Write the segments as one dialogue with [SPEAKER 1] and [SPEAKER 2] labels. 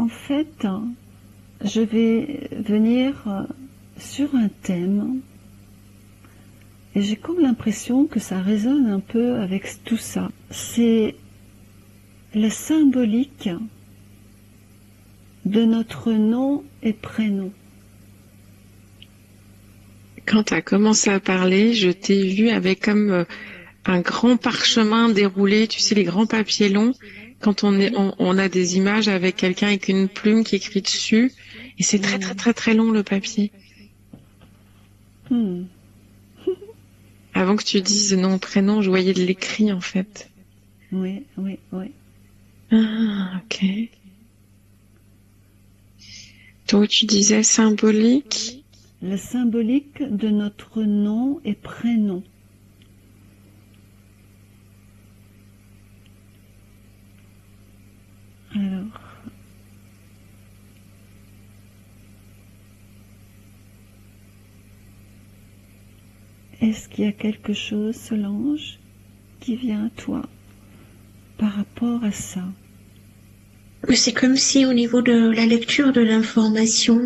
[SPEAKER 1] En fait, je vais venir sur un thème et j'ai comme l'impression que ça résonne un peu avec tout ça. C'est la symbolique de notre nom et prénom.
[SPEAKER 2] Quand tu as commencé à parler, je t'ai vu avec comme un grand parchemin déroulé, tu sais, les grands papiers longs. Quand on a des images avec quelqu'un avec une plume qui écrit dessus, et c'est très très très très long le papier. Avant que tu dises nom, prénom, je voyais de l'écrit en fait.
[SPEAKER 1] Oui, oui, oui.
[SPEAKER 2] Ah, ok. Donc tu disais symbolique.
[SPEAKER 1] La symbolique de notre nom et prénom. Alors, est-ce qu'il y a quelque chose, Solange, qui vient à toi par rapport à ça?
[SPEAKER 3] C'est comme si au niveau de la lecture de l'information,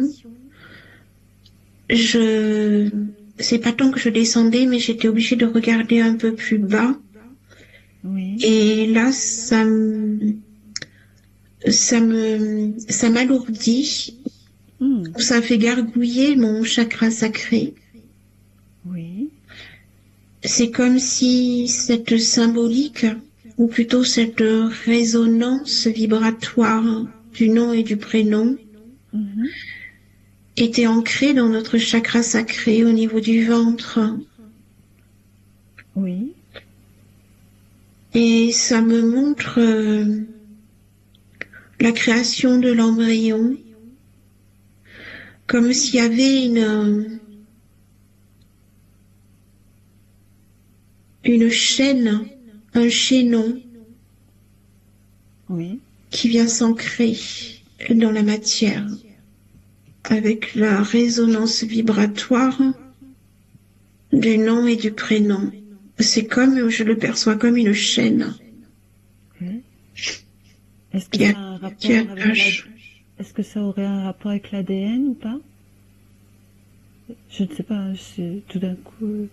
[SPEAKER 3] c'est pas tant que je descendais, mais j'étais obligée de regarder un peu plus bas.
[SPEAKER 1] Oui.
[SPEAKER 3] Et là, ça m'alourdit. Ça fait gargouiller mon chakra sacré.
[SPEAKER 1] Oui.
[SPEAKER 3] C'est comme si cette symbolique, ou plutôt cette résonance vibratoire du nom et du prénom, était ancrée dans notre chakra sacré au niveau du ventre.
[SPEAKER 1] Oui.
[SPEAKER 3] Et ça me montre la création de l'embryon, comme s'il y avait une chaîne, un chaînon qui vient s'ancrer dans la matière avec la résonance vibratoire du nom et du prénom. C'est comme, je le perçois comme une chaîne.
[SPEAKER 1] Est-ce que, est-ce que ça aurait un rapport avec l'ADN ou pas? Je ne sais pas, tout d'un coup...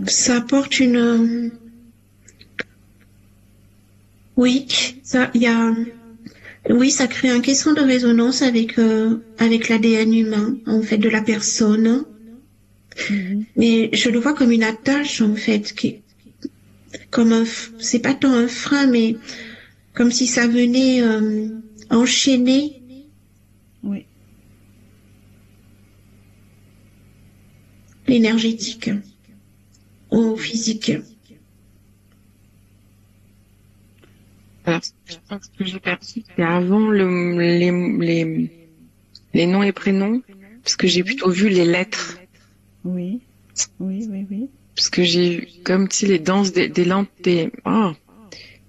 [SPEAKER 3] Ça apporte une... Oui, ça crée un caisson de résonance avec l'ADN humain, en fait, de la personne. Mais je le vois comme une attache, en fait, c'est pas tant un frein, mais comme si ça venait enchaîner.
[SPEAKER 1] Oui.
[SPEAKER 3] L'énergétique au physique.
[SPEAKER 2] Alors, je pense que j'ai perçu c'est avant les noms et prénoms, parce que j'ai plutôt vu les lettres.
[SPEAKER 1] Oui, oui, oui, oui.
[SPEAKER 2] Parce que j'ai eu comme si les danses des lampes,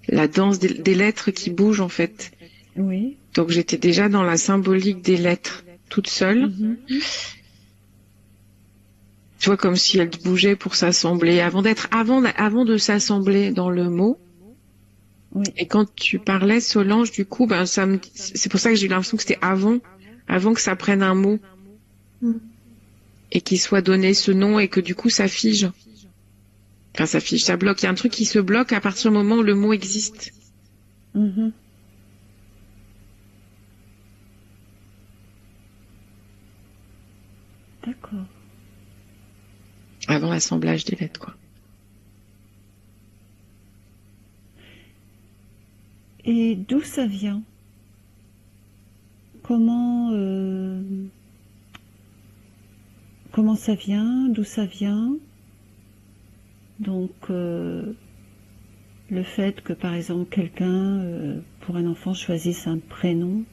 [SPEAKER 2] la danse des lettres qui bougent en fait.
[SPEAKER 1] Oui.
[SPEAKER 2] Donc j'étais déjà dans la symbolique des lettres, toute seule. Tu vois, comme si elles bougeaient pour s'assembler, avant de s'assembler dans le mot.
[SPEAKER 1] Oui.
[SPEAKER 2] Et quand tu parlais, Solange, du coup, c'est pour ça que j'ai eu l'impression que c'était avant que ça prenne un mot. Et qu'il soit donné ce nom et que du coup ça fige. Enfin, ça fige, ça bloque. Il y a un truc qui se bloque à partir du moment où le mot existe.
[SPEAKER 1] D'accord.
[SPEAKER 2] Avant l'assemblage des lettres, quoi.
[SPEAKER 1] Et d'où ça vient? Comment ça vient? D'où ça vient? Donc, le fait que, par exemple, quelqu'un, pour un enfant, choisisse un prénom,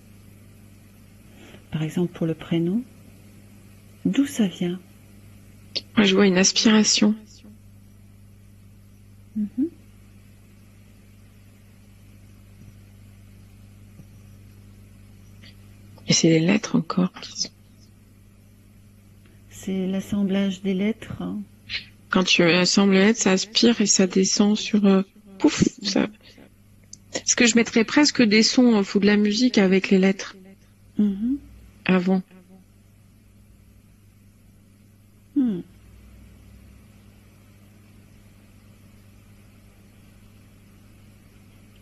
[SPEAKER 1] par exemple pour le prénom, d'où ça vient?
[SPEAKER 2] Moi, je vois une aspiration. Et c'est les lettres encore.
[SPEAKER 1] C'est l'assemblage des lettres.
[SPEAKER 2] Quand tu assembles les lettres, ça aspire et ça descend sur... pouf, ça... Parce que je mettrais presque des sons ou de la musique avec les lettres avant.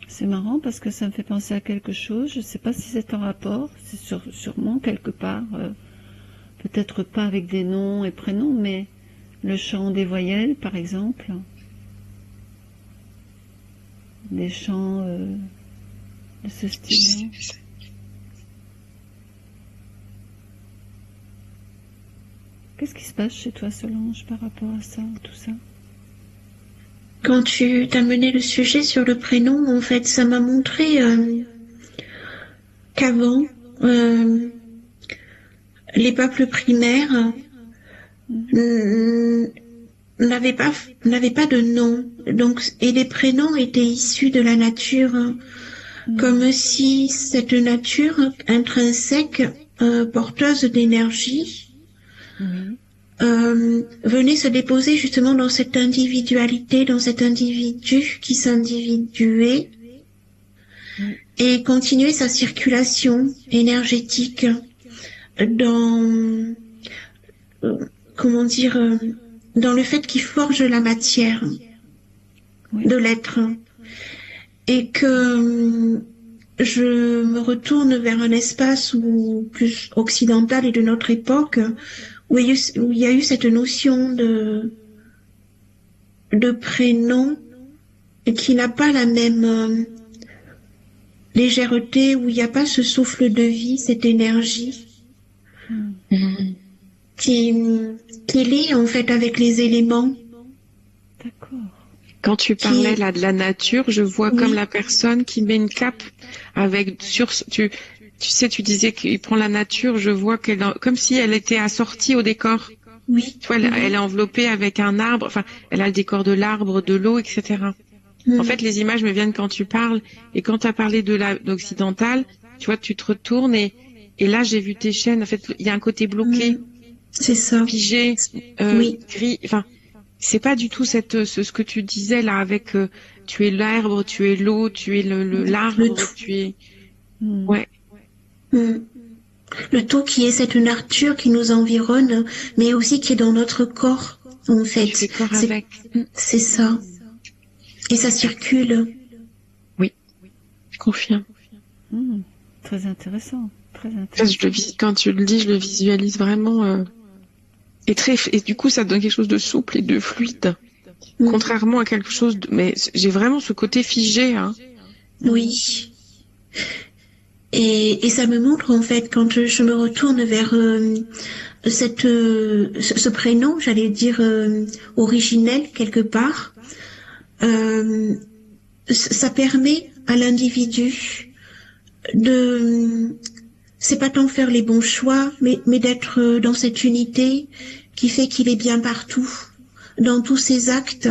[SPEAKER 1] C'est marrant parce que ça me fait penser à quelque chose. Je ne sais pas si c'est en rapport. C'est sûrement quelque part. Peut-être pas avec des noms et prénoms, mais le chant des voyelles, par exemple. Des chants de ce style. Qu'est-ce qui se passe chez toi, Solange, par rapport à ça, tout ça?
[SPEAKER 3] Quand tu t'as mené le sujet sur le prénom, en fait, ça m'a montré qu'avant, les peuples primaires n'avaient pas de nom, donc, et les prénoms étaient issus de la nature, comme si cette nature intrinsèque, porteuse d'énergie, venait se déposer justement dans cette individualité, dans cet individu qui s'individuait et continuer sa circulation énergétique dans, dans le fait qu'il forge la matière de l'être. Et que je me retourne vers un espace plus occidental et de notre époque, où il y a eu cette notion de prénom qui n'a pas la même légèreté, où il n'y a pas ce souffle de vie, cette énergie qui est liée en fait avec les éléments.
[SPEAKER 1] D'accord.
[SPEAKER 2] Quand tu parlais là de la nature, je vois comme la personne qui met une cape avec tu sais, tu disais qu'il prend la nature, je vois qu'elle, comme si elle était assortie au décor.
[SPEAKER 3] Oui.
[SPEAKER 2] Tu vois, elle est enveloppée avec un arbre, enfin, elle a le décor de l'arbre, de l'eau, etc. En fait, les images me viennent quand tu parles, et quand tu as parlé de l'occidental, tu vois, tu te retournes, et là, j'ai vu tes chaînes, en fait, il y a un côté bloqué.
[SPEAKER 3] C'est ça.
[SPEAKER 2] Figé, gris, enfin, c'est pas du tout ce que tu disais là, avec, tu es l'arbre, tu es l'eau, tu es l'arbre, tu es, ouais.
[SPEAKER 3] Le tout qui est cette nature qui nous environne, mais aussi qui est dans notre corps, en fait. C'est ça. Et ça circule.
[SPEAKER 2] Oui, je confirme.
[SPEAKER 1] Très intéressant. Très intéressant.
[SPEAKER 2] Quand tu le dis, je le visualise vraiment. Et du coup, ça donne quelque chose de souple et de fluide. Contrairement à quelque chose mais j'ai vraiment ce côté figé. Hein.
[SPEAKER 3] Oui. Et ça me montre, en fait, quand je me retourne vers ce prénom, j'allais dire originel quelque part, ça permet à l'individu c'est pas tant faire les bons choix, mais d'être dans cette unité qui fait qu'il est bien partout, dans tous ses actes.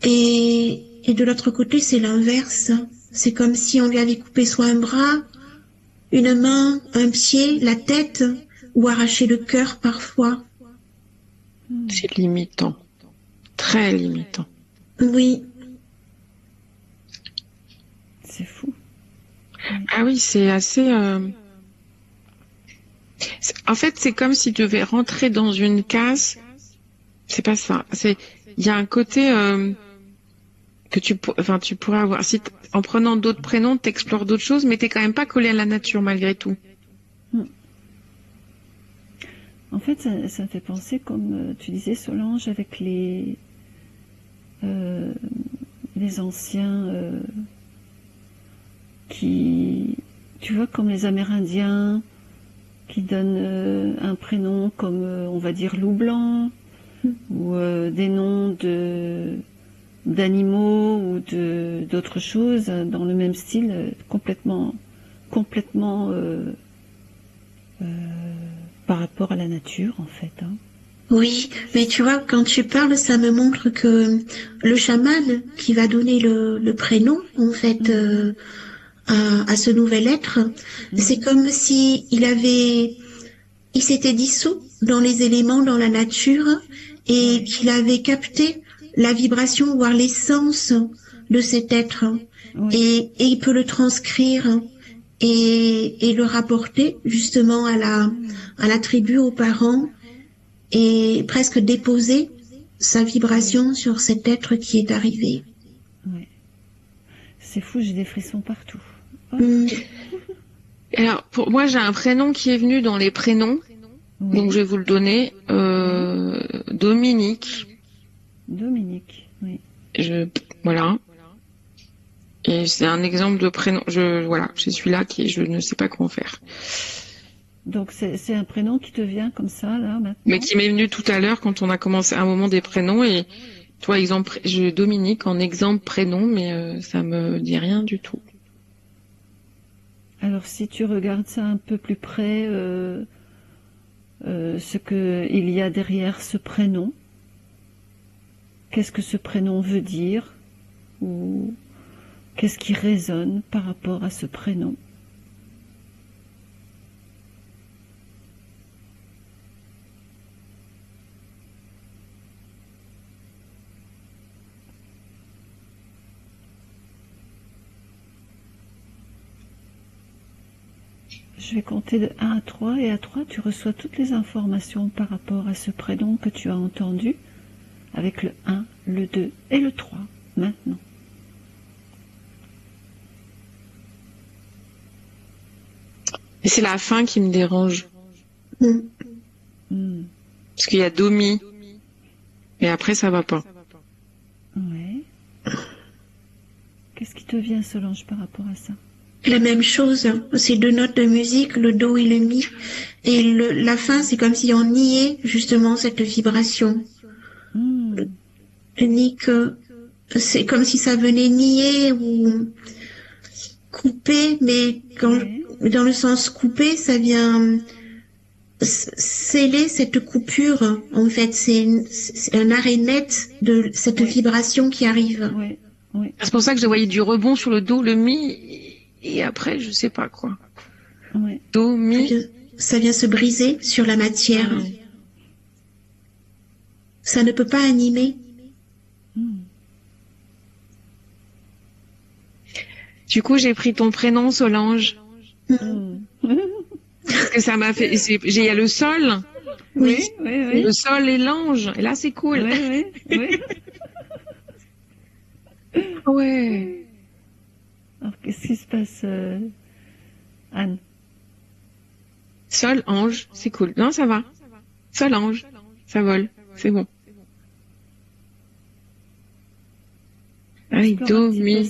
[SPEAKER 3] Et de l'autre côté, c'est l'inverse. C'est comme si on lui avait coupé soit un bras, une main, un pied, la tête, ou arraché le cœur parfois.
[SPEAKER 2] C'est limitant. Très limitant.
[SPEAKER 3] Oui.
[SPEAKER 1] C'est fou.
[SPEAKER 2] Ah oui, c'est assez... En fait, c'est comme si tu devais rentrer dans une case. C'est pas ça. Il y a un côté que tu pourrais avoir. Si en prenant d'autres prénoms, t'explores d'autres choses, mais t'es quand même pas collé à la nature malgré tout.
[SPEAKER 1] En fait, ça me fait penser, comme tu disais, Solange, avec les anciens qui, tu vois, comme les Amérindiens, qui donnent un prénom comme, on va dire, loup blanc, ou des noms d'animaux ou d'autres choses dans le même style, complètement par rapport à la nature, en fait. Hein.
[SPEAKER 3] Oui, mais tu vois, quand tu parles, ça me montre que le chaman qui va donner le prénom, en fait, à ce nouvel être, c'est comme si il s'était dissous dans les éléments, dans la nature, et qu'il avait capté la vibration, voire l'essence de cet être et il peut le transcrire et le rapporter justement à la tribu, aux parents et presque déposer sa vibration sur cet être qui est arrivé.
[SPEAKER 1] Ouais. C'est fou, j'ai des frissons partout. Oh.
[SPEAKER 2] Alors, pour moi, j'ai un prénom qui est venu dans les prénoms, donc je vais vous le donner. Dominique.
[SPEAKER 1] Dominique, oui.
[SPEAKER 2] Voilà. Et c'est un exemple de prénom. Voilà, c'est celui-là qui je ne sais pas comment faire.
[SPEAKER 1] Donc c'est un prénom qui te vient comme ça là maintenant.
[SPEAKER 2] Mais qui m'est venu tout à l'heure quand on a commencé un moment des prénoms et toi exemple Dominique en exemple prénom, mais ça me dit rien du tout.
[SPEAKER 1] Alors si tu regardes ça un peu plus près, ce que il y a derrière ce prénom, qu'est-ce que ce prénom veut dire ou qu'est-ce qui résonne par rapport à ce prénom? Je vais compter de 1 à 3 et à 3 tu reçois toutes les informations par rapport à ce prénom que tu as entendu avec le 1, le 2 et le 3 maintenant.
[SPEAKER 2] Et c'est la fin qui me dérange. Parce qu'il y a Domi et après ça va pas.
[SPEAKER 1] Ouais. Qu'est-ce qui te vient Solange par rapport à ça?
[SPEAKER 3] La même chose, c'est 2 notes de musique, le do et le mi. Et la fin, c'est comme si on niait justement cette vibration. C'est comme si ça venait nier ou couper, mais dans le sens couper, ça vient sceller cette coupure. En fait, c'est un arrêt net de cette vibration qui arrive.
[SPEAKER 2] C'est pour ça que je voyais du rebond sur le do, le mi. Et après, je sais pas quoi. Do, mi.
[SPEAKER 3] Ça vient se briser sur la matière. Ça ne peut pas animer.
[SPEAKER 2] Du coup, j'ai pris ton prénom, Solange. Parce que ça m'a fait... Il y a le sol.
[SPEAKER 3] Oui.
[SPEAKER 2] Le sol et l'ange. Et là, c'est cool. Ouais.
[SPEAKER 1] Alors, qu'est-ce qui se passe, Anne?
[SPEAKER 2] Sol, ange, c'est cool. Non, ça va. Sol, ange, ça vole. C'est bon. Ah oui, do, mi.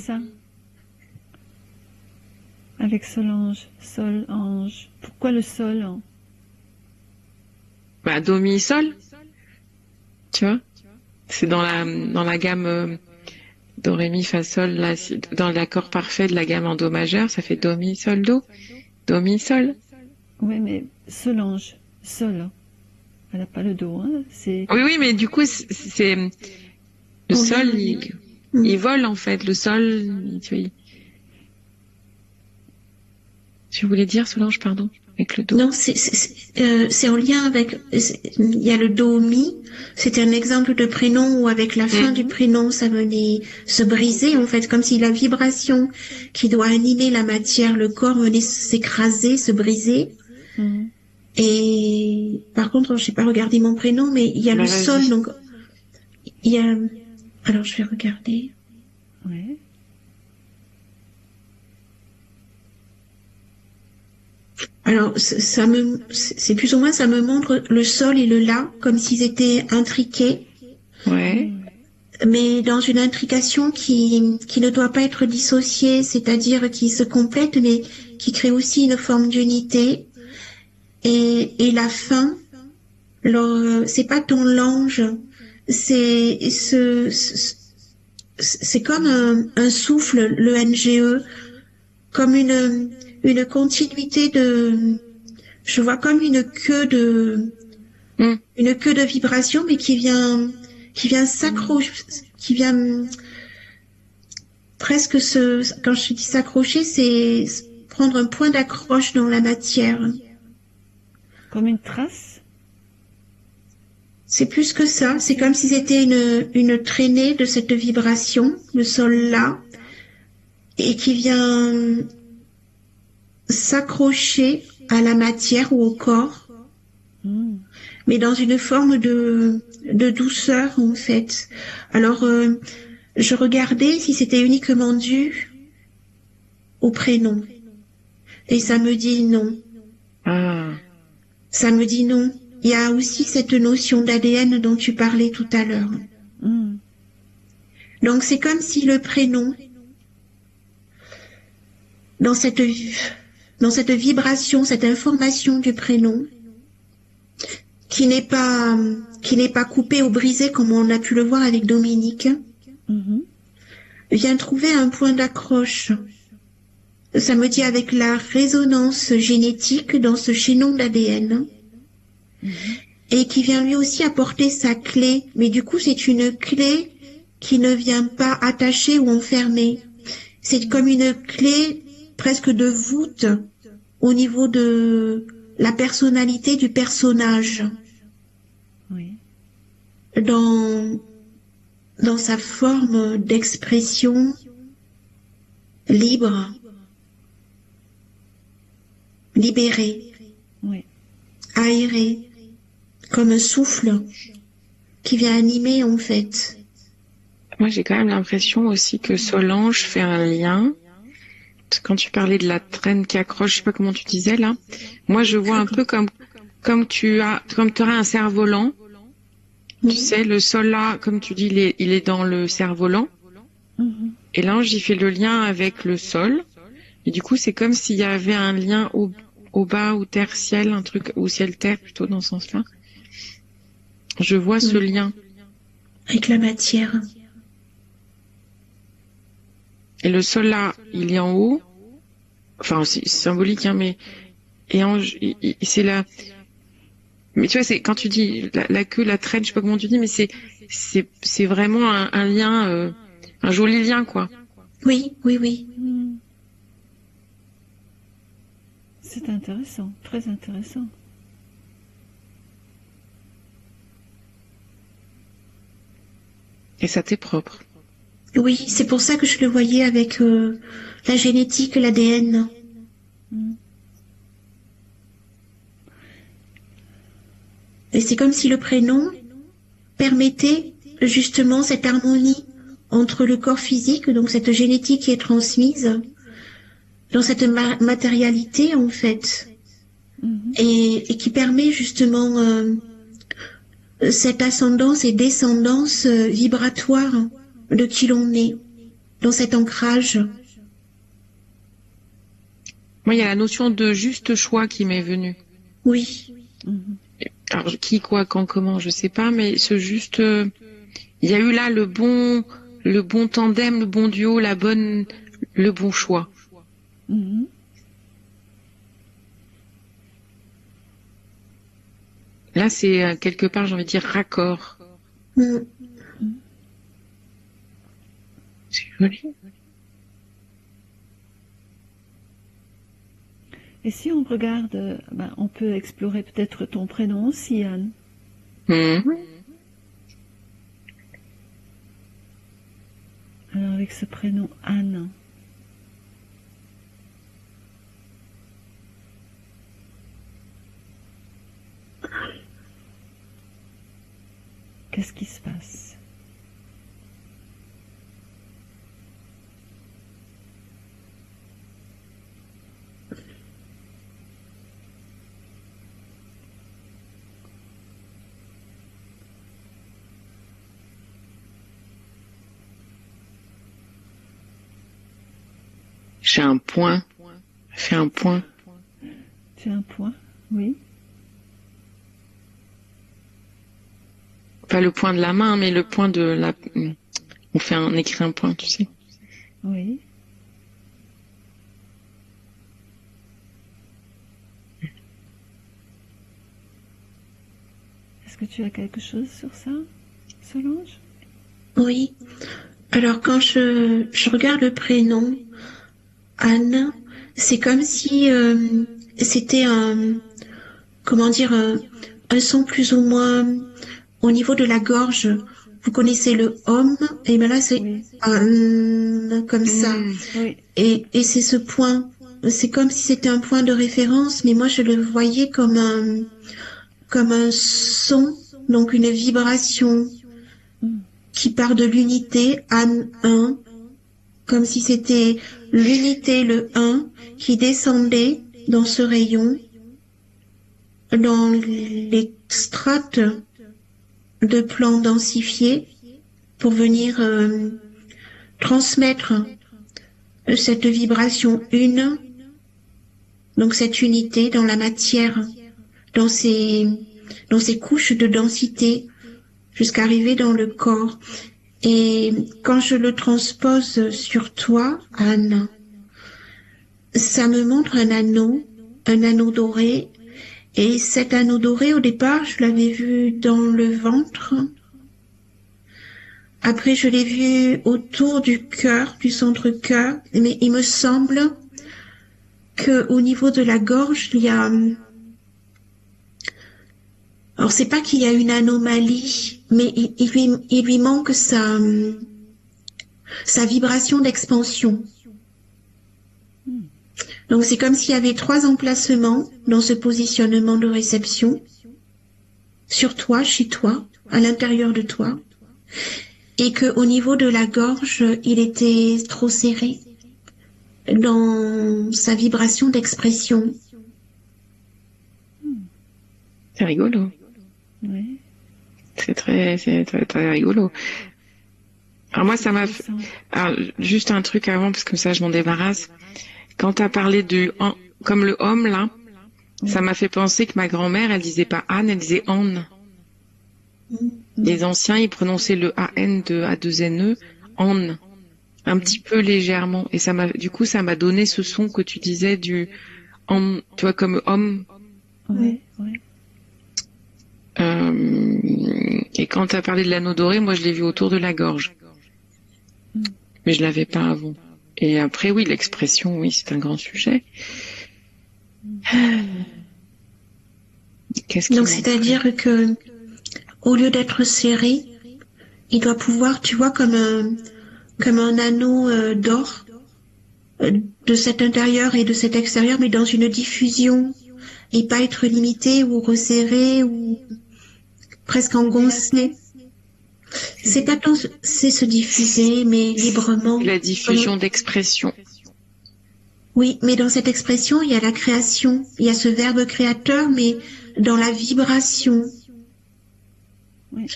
[SPEAKER 1] Avec Solange, sol, ange. Pourquoi le sol hein?
[SPEAKER 2] Bah, do, mi, sol. Tu vois? C'est dans la gamme do, ré, mi, fa, sol. Là, dans l'accord parfait de la gamme en do majeur, ça fait do, mi, sol, do. Do, mi, sol.
[SPEAKER 1] Oui, mais Solange, sol. Elle n'a pas le do, hein?
[SPEAKER 2] Oui, mais du coup, c'est le sol, il vole en fait. Le sol, Tu voulais dire, Solange, pardon, avec le do?
[SPEAKER 3] Non, c'est en lien avec... Il y a le do, mi. C'était un exemple de prénom où avec la fin du prénom, ça venait se briser, en fait, comme si la vibration qui doit animer la matière, le corps, venait s'écraser, se briser. Et par contre, je n'ai pas regardé mon prénom, mais il y a le sol, donc... Il y a... Alors, je vais regarder.
[SPEAKER 1] Ouais.
[SPEAKER 3] Alors, c'est plus ou moins, ça me montre le sol et le la, comme s'ils étaient intriqués.
[SPEAKER 2] Ouais.
[SPEAKER 3] Mais dans une intrication qui ne doit pas être dissociée, c'est-à-dire qui se complète, mais qui crée aussi une forme d'unité. Et la fin, c'est pas ton l'ange, c'est comme un souffle, le NGE, comme une continuité je vois comme une queue de vibration, mais qui vient s'accrocher, qui vient presque quand je dis s'accrocher, c'est prendre un point d'accroche dans la matière.
[SPEAKER 1] Comme une trace?
[SPEAKER 3] C'est plus que ça. C'est comme si c'était une traînée de cette vibration, le sol-là, et qui vient s'accrocher à la matière ou au corps, mais dans une forme de douceur, en fait. Alors, je regardais si c'était uniquement dû au prénom. Et ça me dit non.
[SPEAKER 2] Ah.
[SPEAKER 3] Ça me dit non. Il y a aussi cette notion d'ADN dont tu parlais tout à l'heure. Donc c'est comme si le prénom, dans cette vibration, cette information du prénom, qui n'est pas coupée ou brisée comme on a pu le voir avec Dominique, vient trouver un point d'accroche. Ça me dit avec la résonance génétique dans ce chaînon d'ADN. Et qui vient lui aussi apporter sa clé. Mais du coup, c'est une clé qui ne vient pas attacher ou enfermer. C'est comme une clé presque de voûte au niveau de la personnalité du personnage.
[SPEAKER 1] Oui.
[SPEAKER 3] Dans sa forme d'expression libre, libérée,
[SPEAKER 1] Oui.
[SPEAKER 3] aérée, comme un souffle qui vient animer en fait.
[SPEAKER 2] Moi, j'ai quand même l'impression aussi que Solange fait un lien. Quand tu parlais de la traîne qui accroche, je sais pas comment tu disais là. Moi, je vois un peu comme tu aurais un cerf-volant. Tu sais, le sol là, comme tu dis, il est dans le cerf-volant. Et l'ange, il fait le lien avec le sol. Et du coup, c'est comme s'il y avait un lien au bas, ou terre-ciel, un truc, ou ciel-terre plutôt dans ce sens-là. Je vois ce lien.
[SPEAKER 3] Avec la matière.
[SPEAKER 2] Et le sol là, il est en haut. Enfin, c'est symbolique, hein, mais et ange, c'est là. Mais tu vois, c'est quand tu dis la queue, la traîne, je sais pas comment tu dis, mais c'est vraiment un lien, un joli lien, quoi.
[SPEAKER 3] Oui, oui, oui.
[SPEAKER 1] C'est intéressant, très intéressant.
[SPEAKER 2] Et ça t'est propre.
[SPEAKER 3] Oui, c'est pour ça que je le voyais avec la génétique, l'ADN. Et c'est comme si le prénom permettait justement cette harmonie entre le corps physique, donc cette génétique qui est transmise, dans cette matérialité en fait, et qui permet justement cette ascendance et descendance vibratoire de qui l'on est, dans cet ancrage.
[SPEAKER 2] Moi, il y a la notion de juste choix qui m'est venue.
[SPEAKER 3] Oui.
[SPEAKER 2] Alors, qui, quoi, quand, comment, je sais pas, mais ce juste, il y a eu là le bon tandem, le bon duo, le bon choix. Là, c'est quelque part, j'ai envie de dire, raccord. C'est joli.
[SPEAKER 1] Et si on regarde, on peut explorer peut-être ton prénom aussi, Anne. Alors avec ce prénom Anne, qu'est-ce qui se passe?
[SPEAKER 2] J'ai un point. Fais un point.
[SPEAKER 1] Tu as un point, oui.
[SPEAKER 2] Pas le point de la main, mais le point de la... On écrit un point, tu sais.
[SPEAKER 1] Oui. Est-ce que tu as quelque chose sur ça, Solange?
[SPEAKER 3] Oui. Alors quand je regarde le prénom Anne, c'est comme si c'était un son plus ou moins au niveau de la gorge, vous connaissez le homme, et bien là c'est
[SPEAKER 1] Oui.
[SPEAKER 3] comme ça.
[SPEAKER 1] Oui.
[SPEAKER 3] Et c'est ce point, c'est comme si c'était un point de référence, mais moi je le voyais comme un son, donc une vibration qui part de l'unité, Anne 1, comme si c'était l'unité, le 1, qui descendait dans ce rayon, dans les strates de plans densifiés, pour venir transmettre cette vibration 1, donc cette unité dans la matière, dans ces couches de densité, jusqu'à arriver dans le corps. Et quand je le transpose sur toi, Anne, ça me montre un anneau doré. Et cet anneau doré, au départ, je l'avais vu dans le ventre. Après, je l'ai vu autour du cœur, du centre-cœur. Mais il me semble que au niveau de la gorge, il y a... Alors, c'est pas qu'il y a une anomalie, mais il lui manque sa vibration d'expansion. Donc, c'est comme s'il y avait 3 emplacements dans ce positionnement de réception, sur toi, chez toi, à l'intérieur de toi, et que au niveau de la gorge, il était trop serré dans sa vibration d'expression.
[SPEAKER 2] C'est rigolo.
[SPEAKER 1] Oui.
[SPEAKER 2] C'est très rigolo. Alors moi, ça m'a fait... Alors, juste un truc avant, parce que ça, je m'en débarrasse. Quand tu as parlé comme le homme, là, ça m'a fait penser que ma grand-mère, elle disait pas Anne, elle disait Anne. Les anciens, ils prononçaient le AN de A2NE, Anne. Un petit peu légèrement. Et du coup, ça m'a donné ce son que tu disais du Anne, tu vois, comme homme.
[SPEAKER 1] Oui, oui.
[SPEAKER 2] Et quand tu as parlé de l'anneau doré, moi, je l'ai vu autour de la gorge. Mais je l'avais pas avant. Et après, oui, l'expression, oui, c'est un grand sujet.
[SPEAKER 3] Donc, c'est-à-dire que, au lieu d'être serré, il doit pouvoir, tu vois, comme un anneau d'or, de cet intérieur et de cet extérieur, mais dans une diffusion, et pas être limité ou resserré ou presque engoncé. C'est pas tant, c'est se diffuser, mais librement.
[SPEAKER 2] La diffusion d'expression.
[SPEAKER 3] Oui, mais dans cette expression, il y a la création, il y a ce verbe créateur, mais dans la vibration.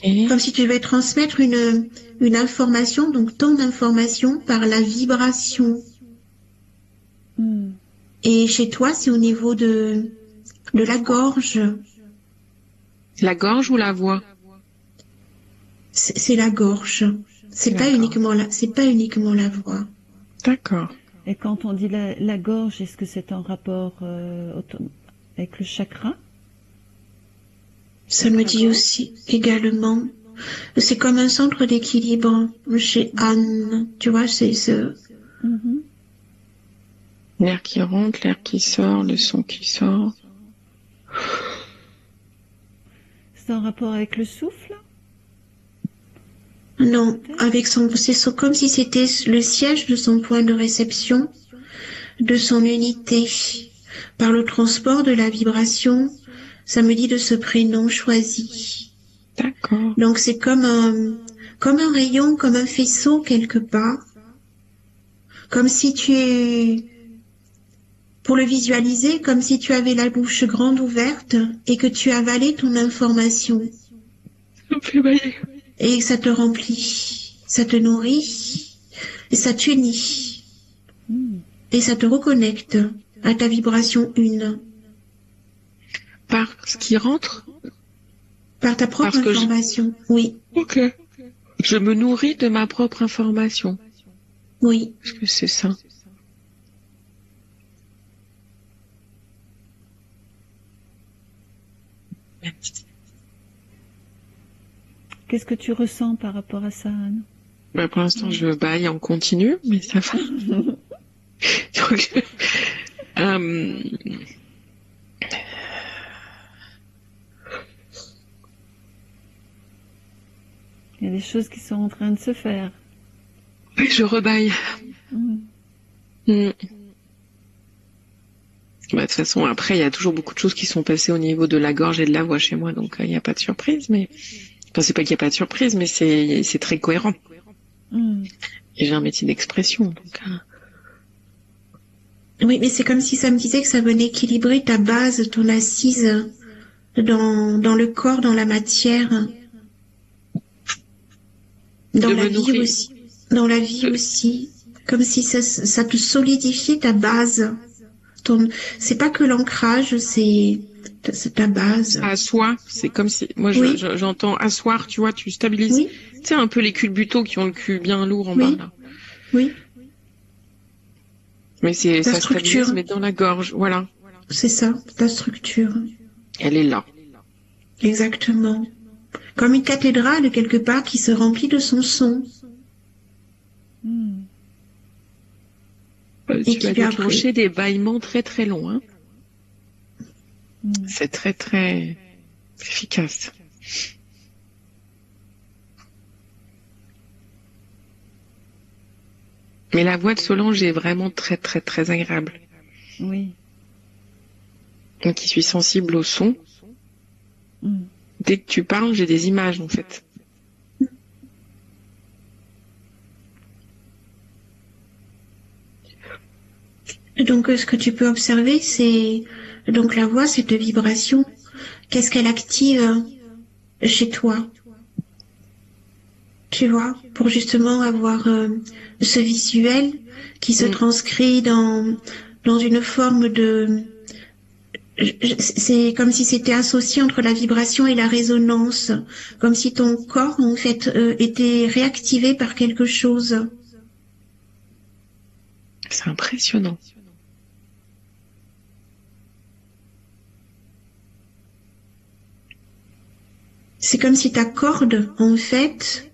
[SPEAKER 2] Et...
[SPEAKER 3] Comme si tu devais transmettre une information, donc ton information par la vibration. Et chez toi, c'est au niveau de la gorge.
[SPEAKER 2] La gorge ou la voix?
[SPEAKER 3] C'est la gorge. C'est pas uniquement la voix.
[SPEAKER 2] D'accord.
[SPEAKER 1] Et quand on dit la gorge, est-ce que c'est en rapport avec le chakra?
[SPEAKER 3] Ça me dit aussi également. C'est comme un centre d'équilibre chez Anne. Tu vois, c'est ce...
[SPEAKER 2] L'air qui rentre, l'air qui sort, le son qui sort.
[SPEAKER 1] C'est en rapport avec le souffle?
[SPEAKER 3] Non, c'est comme si c'était le siège de son point de réception, de son unité. Par le transport de la vibration, ça me dit de ce prénom choisi.
[SPEAKER 2] D'accord.
[SPEAKER 3] Donc c'est comme un rayon, comme un faisceau quelque part. Comme si pour le visualiser, comme si tu avais la bouche grande ouverte et que tu avalais ton information.
[SPEAKER 2] Ça me fait bailler.
[SPEAKER 3] Et ça te remplit, ça te nourrit, et ça t'unit. Et ça te reconnecte à ta vibration une.
[SPEAKER 2] Par ce qui rentre?
[SPEAKER 3] Par ta propre information, oui.
[SPEAKER 2] Ok. Je me nourris de ma propre information.
[SPEAKER 3] Oui.
[SPEAKER 2] Est-ce que c'est ça?
[SPEAKER 3] Qu'est-ce que tu ressens par rapport à ça, Anne?
[SPEAKER 2] Bah, pour l'instant, je baille en continu, mais ça va. Donc,
[SPEAKER 1] Il y a des choses qui sont en train de se faire.
[SPEAKER 2] Oui, je rebaille.
[SPEAKER 1] Mm.
[SPEAKER 2] Bah, de toute façon, après, il y a toujours beaucoup de choses qui sont passées au niveau de la gorge et de la voix chez moi, donc il n'y a pas de surprise. Mais enfin, c'est pas qu'il n'y a pas de surprise, mais c'est très cohérent.
[SPEAKER 1] Mm.
[SPEAKER 2] Et j'ai un métier d'expression, donc.
[SPEAKER 3] Oui, mais c'est comme si ça me disait que ça venait équilibrer ta base, ton assise dans le corps, dans la matière, dans
[SPEAKER 2] De
[SPEAKER 3] la
[SPEAKER 2] me
[SPEAKER 3] vie
[SPEAKER 2] nourrir.
[SPEAKER 3] aussi. Dans la vie aussi. Comme si ça te solidifiait ta base. C'est pas que l'ancrage, c'est ta base.
[SPEAKER 2] À soi, c'est comme si, moi,
[SPEAKER 3] Oui.
[SPEAKER 2] j'entends asseoir, tu vois, tu stabilises.
[SPEAKER 3] Oui,
[SPEAKER 2] Tu sais, un peu les culbutos qui ont le cul bien lourd en bas,
[SPEAKER 3] oui,
[SPEAKER 2] là.
[SPEAKER 3] oui,
[SPEAKER 2] Mais
[SPEAKER 3] ta
[SPEAKER 2] ça
[SPEAKER 3] structure.
[SPEAKER 2] stabilise, mais dans la gorge, voilà.
[SPEAKER 3] C'est ça, ta structure.
[SPEAKER 2] Elle est là.
[SPEAKER 3] Exactement. Comme une cathédrale quelque part qui se remplit de son son.
[SPEAKER 1] Mm.
[SPEAKER 3] Et
[SPEAKER 2] Tu
[SPEAKER 3] qui
[SPEAKER 2] vas
[SPEAKER 3] vient
[SPEAKER 2] déclencher des bâillements très très longs, hein.
[SPEAKER 1] Mm.
[SPEAKER 2] C'est très très efficace. Mais la voix de Solange est vraiment très très très agréable.
[SPEAKER 1] Oui.
[SPEAKER 2] Moi qui suis sensible au son,
[SPEAKER 1] Mm.
[SPEAKER 2] dès que tu parles, j'ai des images en fait.
[SPEAKER 3] Donc, ce que tu peux observer, c'est donc la voix, cette vibration. Qu'est-ce qu'elle active chez toi? Tu vois, pour justement avoir ce visuel qui se transcrit dans une forme de... C'est comme si c'était associé entre la vibration et la résonance, comme si ton corps, en fait, était réactivé par quelque chose.
[SPEAKER 2] C'est impressionnant.
[SPEAKER 3] C'est comme si ta corde, en fait,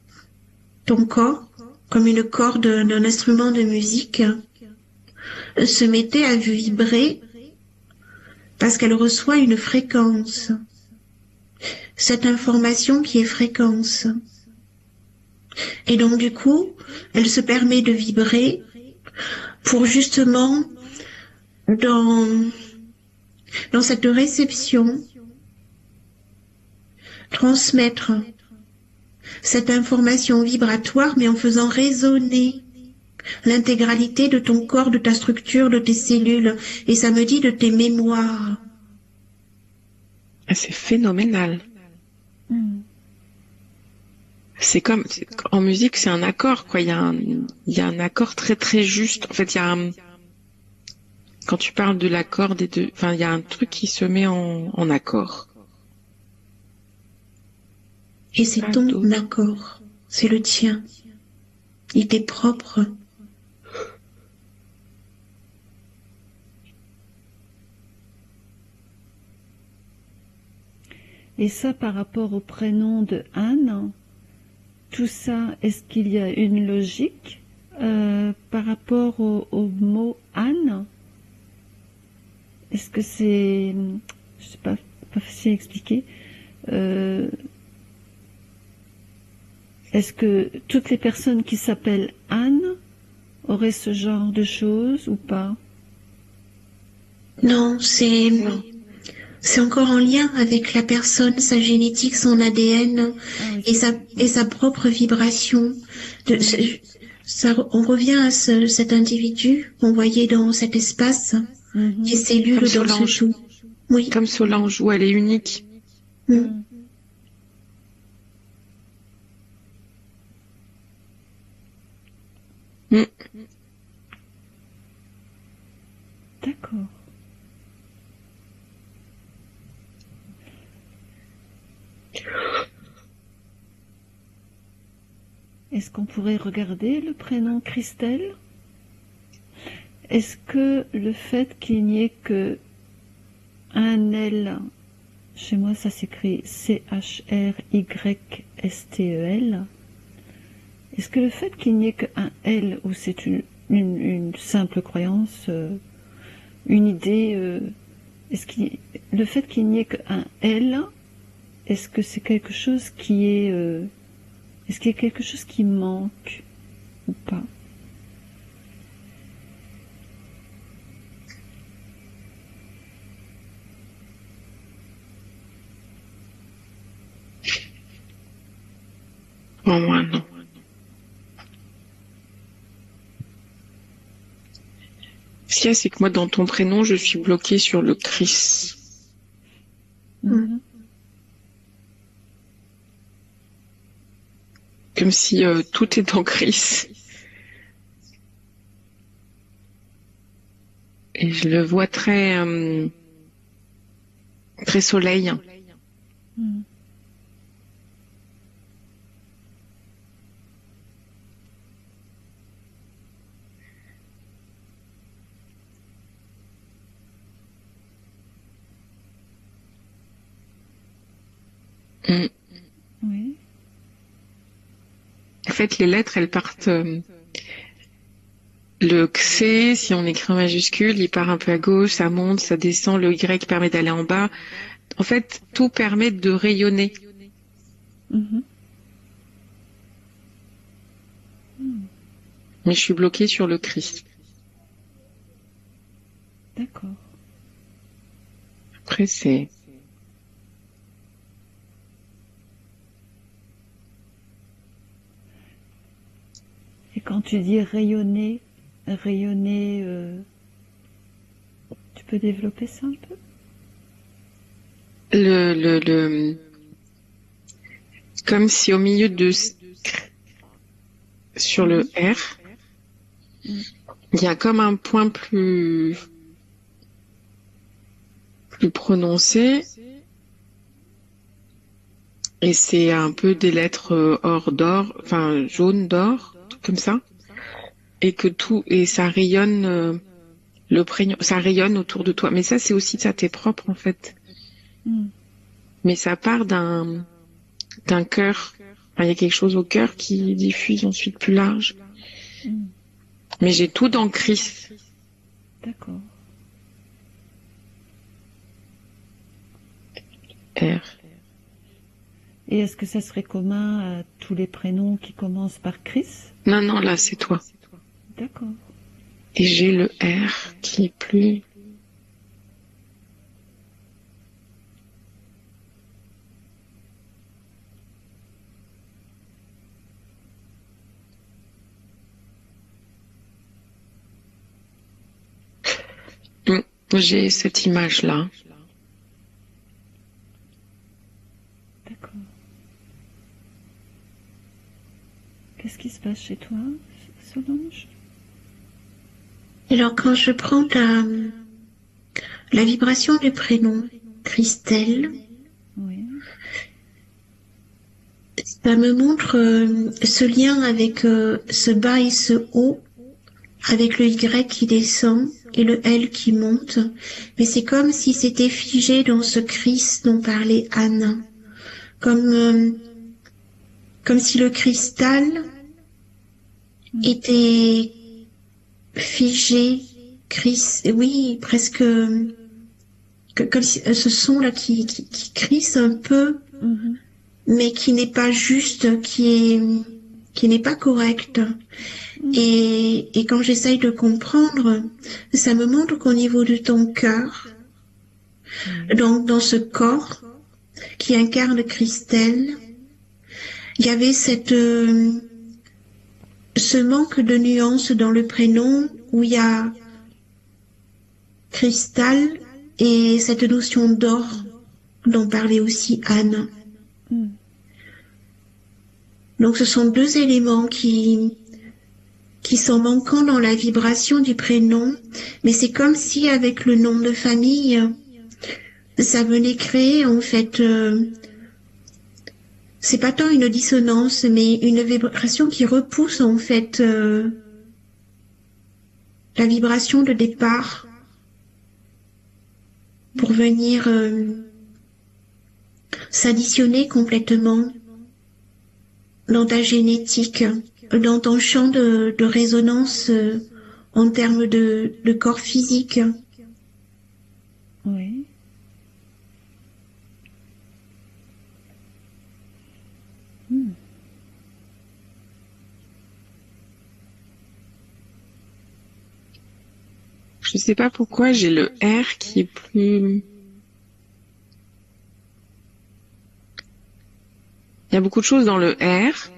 [SPEAKER 3] ton corps, comme une corde d'un instrument de musique, se mettait à vibrer parce qu'elle reçoit une fréquence. Cette information qui est fréquence. Et donc du coup, elle se permet de vibrer pour justement, dans cette réception, transmettre cette information vibratoire, mais en faisant résonner l'intégralité de ton corps, de ta structure, de tes cellules, et ça me dit de tes mémoires.
[SPEAKER 2] Ah, c'est phénoménal.
[SPEAKER 1] Mm.
[SPEAKER 2] C'est comme en musique, c'est un accord quoi. Il y a un accord très très juste. En fait, quand tu parles de l'accord des deux, enfin, il y a un truc qui se met en accord.
[SPEAKER 3] Et c'est
[SPEAKER 2] Pas
[SPEAKER 3] ton
[SPEAKER 2] d'autre.
[SPEAKER 3] accord, c'est le tien. Il t'est propre.
[SPEAKER 1] Et ça, par rapport au prénom de Anne, tout ça, est-ce qu'il y a une logique par rapport au mot Anne? Est-ce que c'est, je sais pas facile à expliquer. Est-ce que toutes les personnes qui s'appellent Anne auraient ce genre de choses ou pas?
[SPEAKER 3] Non, c'est encore en lien avec la personne, sa génétique, son ADN et sa propre vibration. On revient à cet individu qu'on voyait dans cet espace, les cellules
[SPEAKER 2] Comme
[SPEAKER 3] dans
[SPEAKER 2] Solange.
[SPEAKER 3] ce tout. Oui.
[SPEAKER 2] Comme Solange, où elle est unique.
[SPEAKER 3] Mm.
[SPEAKER 2] Mm.
[SPEAKER 1] D'accord. Est-ce qu'on pourrait regarder le prénom Christelle? Est-ce que le fait qu'il n'y ait que un L, chez moi ça s'écrit CHRYSTEL, est-ce que le fait qu'il n'y ait qu'un L, ou c'est une simple croyance, une idée, le fait qu'il n'y ait qu'un L, est-ce que c'est quelque chose qui est Est-ce qu'il y a quelque chose qui manque ou pas?
[SPEAKER 2] Pour moi, non. Ce qu'il y a, c'est que moi, dans ton prénom, je suis bloquée sur le Chris. Comme si tout est en Chris. Et je le vois très, très soleil.
[SPEAKER 1] Oui.
[SPEAKER 2] En fait, les lettres, elles partent. Le C, si on écrit en majuscule, il part un peu à gauche, ça monte, ça descend. Le Y permet d'aller en bas. En fait, tout permet de rayonner. Mais je suis bloquée sur le Christ.
[SPEAKER 1] D'accord.
[SPEAKER 2] Après, c'est...
[SPEAKER 1] Et quand tu dis rayonner, tu peux développer ça un peu?
[SPEAKER 2] Comme si au milieu de... Sur le R, il y a comme un point plus prononcé. Et c'est un peu des lettres or d'or, enfin jaune d'or, tout comme ça. Et que tout, et ça rayonne, le prénom, ça rayonne autour de toi. Mais ça, c'est aussi, ça t'est propre, en fait. Mais ça part d'un cœur. Enfin, il y a quelque chose au cœur qui diffuse ensuite plus large. Mais j'ai tout dans Chris.
[SPEAKER 1] D'accord.
[SPEAKER 2] R.
[SPEAKER 1] Et est-ce que ça serait commun à tous les prénoms qui commencent par Chris?
[SPEAKER 2] Non, non, là, c'est toi.
[SPEAKER 1] D'accord.
[SPEAKER 2] Et j'ai le R qui est plus... J'ai cette image-là.
[SPEAKER 1] D'accord. Qu'est-ce qui se passe chez toi, Solange?
[SPEAKER 3] Alors, quand je prends la vibration du prénom Christelle,
[SPEAKER 1] Oui.
[SPEAKER 3] ça me montre ce lien avec ce bas et ce haut, avec le Y qui descend et le L qui monte. Mais c'est comme si c'était figé dans ce Christ dont parlait Anne. Comme si le cristal était figé, oui, presque comme si, ce son-là qui crisse un peu, mais qui n'est pas juste, qui n'est pas correct. Et quand j'essaye de comprendre, ça me montre qu'au niveau de ton cœur, donc dans ce corps qui incarne Christelle, il y avait ce manque de nuance dans le prénom où il y a cristal et cette notion d'or dont parlait aussi Anne. Donc ce sont deux éléments qui sont manquants dans la vibration du prénom, mais c'est comme si avec le nom de famille, ça venait créer en fait, c'est pas tant une dissonance, mais une vibration qui repousse en fait la vibration de départ pour venir s'additionner complètement dans ta génétique, dans ton champ de résonance en termes de corps physique.
[SPEAKER 1] Oui.
[SPEAKER 2] Je sais pas pourquoi j'ai le R qui est plus... Il y a beaucoup de choses dans le R.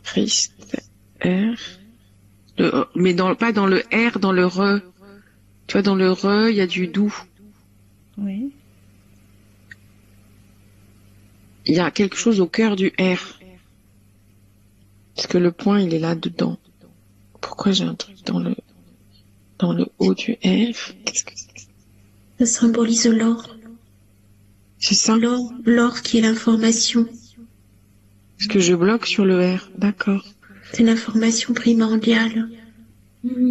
[SPEAKER 2] Christ, R. Mais pas dans le R, dans le re. Tu vois, dans le re, il y a du doux.
[SPEAKER 1] Oui.
[SPEAKER 2] Il y a quelque chose au cœur du R. Parce que le point, il est là dedans. Pourquoi j'ai un truc dans le haut du R? Qu'est-ce que c'est?
[SPEAKER 3] Ça symbolise l'or.
[SPEAKER 2] C'est ça?
[SPEAKER 3] L'or qui est l'information.
[SPEAKER 2] Parce que je bloque sur le R. D'accord.
[SPEAKER 3] C'est l'information primordiale.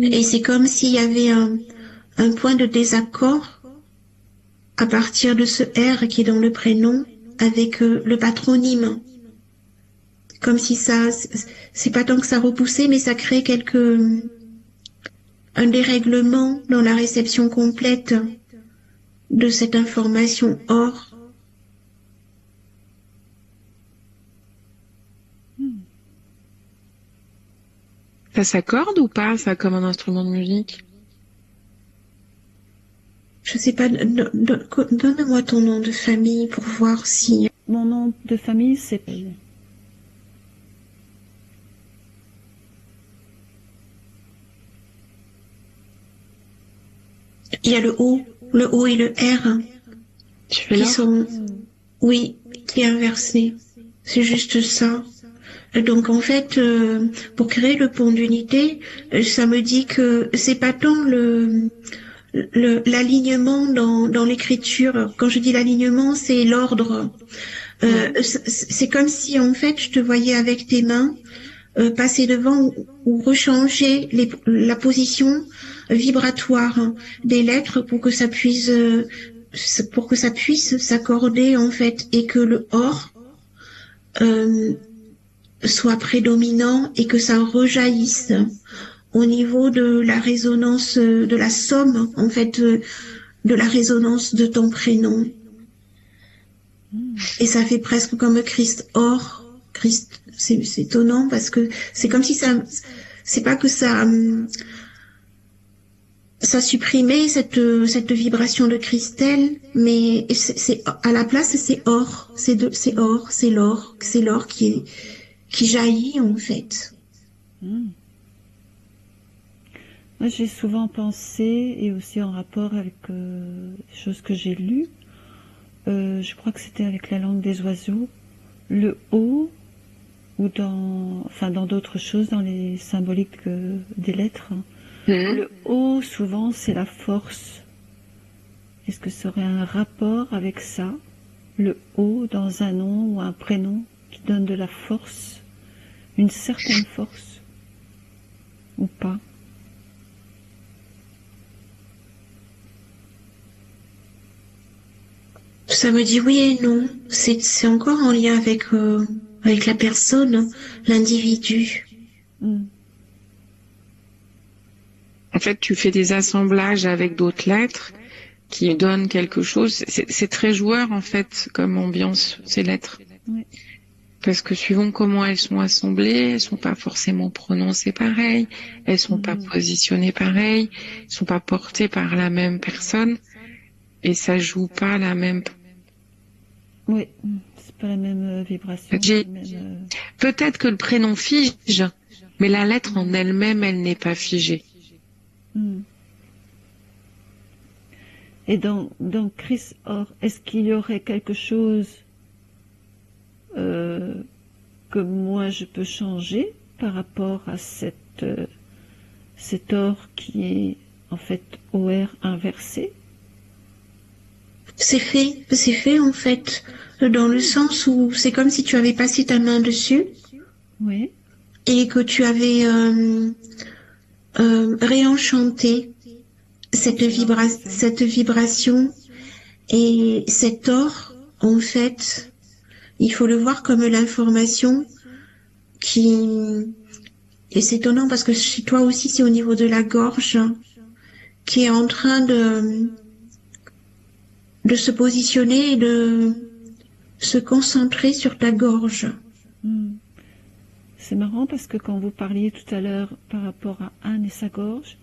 [SPEAKER 3] Et c'est comme s'il y avait un point de désaccord à partir de ce R qui est dans le prénom avec le patronyme. Comme si ça, c'est pas tant que ça repoussait, mais ça crée un dérèglement dans la réception complète de cette information or.
[SPEAKER 2] Ça s'accorde ou pas, ça, comme un instrument de musique?
[SPEAKER 3] Je sais pas, donne-moi ton nom de famille pour voir si...
[SPEAKER 1] Mon nom de famille, c'est...
[SPEAKER 3] Il y a le O et le R
[SPEAKER 2] Tu fais
[SPEAKER 3] qui
[SPEAKER 2] là?
[SPEAKER 3] sont... Oui, qui est inversé. C'est juste ça. Donc en fait, pour créer le pont d'unité, ça me dit que c'est pas tant l'alignement dans l'écriture. Quand je dis l'alignement, c'est l'ordre. C'est comme si en fait je te voyais avec tes mains passer devant ou rechanger la position vibratoire des lettres pour que ça puisse s'accorder en fait et que le or soit prédominant et que ça rejaillisse au niveau de la résonance de la somme en fait de la résonance de ton prénom. Et ça fait presque comme Christ or. Christ, c'est étonnant parce que c'est comme si ça, c'est pas que ça supprimait cette vibration de Christelle, mais c'est à la place c'est or, c'est l'or qui jaillit en fait.
[SPEAKER 1] Moi, j'ai souvent pensé, et aussi en rapport avec des choses que j'ai lues, je crois que c'était avec la langue des oiseaux, le O, ou dans d'autres choses, dans les symboliques des lettres, le O, souvent, c'est la force. Est-ce que ça aurait un rapport avec ça, le O dans un nom ou un prénom qui donne de la force, une certaine force, ou pas?
[SPEAKER 3] Ça me dit oui et non. C'est encore en lien avec la personne, l'individu.
[SPEAKER 2] En fait, tu fais des assemblages avec d'autres lettres qui donnent quelque chose. C'est très joueur, en fait, comme ambiance, ces lettres.
[SPEAKER 1] Oui.
[SPEAKER 2] Parce que suivant comment elles sont assemblées, elles sont pas forcément prononcées pareil, elles sont pas positionnées pareil, elles sont pas portées par la même personne, et ça joue pas la même...
[SPEAKER 1] Oui, c'est pas la même vibration.
[SPEAKER 2] Peut-être que le prénom fige, mais la lettre en elle-même, elle n'est pas figée.
[SPEAKER 1] Et dans Chris Or, est-ce qu'il y aurait quelque chose que moi je peux changer par rapport à cet or qui est en fait OR inversé?
[SPEAKER 3] C'est fait en fait, dans le sens où c'est comme si tu avais passé ta main dessus.
[SPEAKER 1] Oui.
[SPEAKER 3] Et que tu avais réenchanté cette vibration et cet or, en fait, il faut le voir comme l'information et c'est étonnant parce que chez toi aussi c'est au niveau de la gorge qui est en train de se positionner et de se concentrer sur ta gorge.
[SPEAKER 1] C'est marrant parce que quand vous parliez tout à l'heure par rapport à Anne et sa gorge,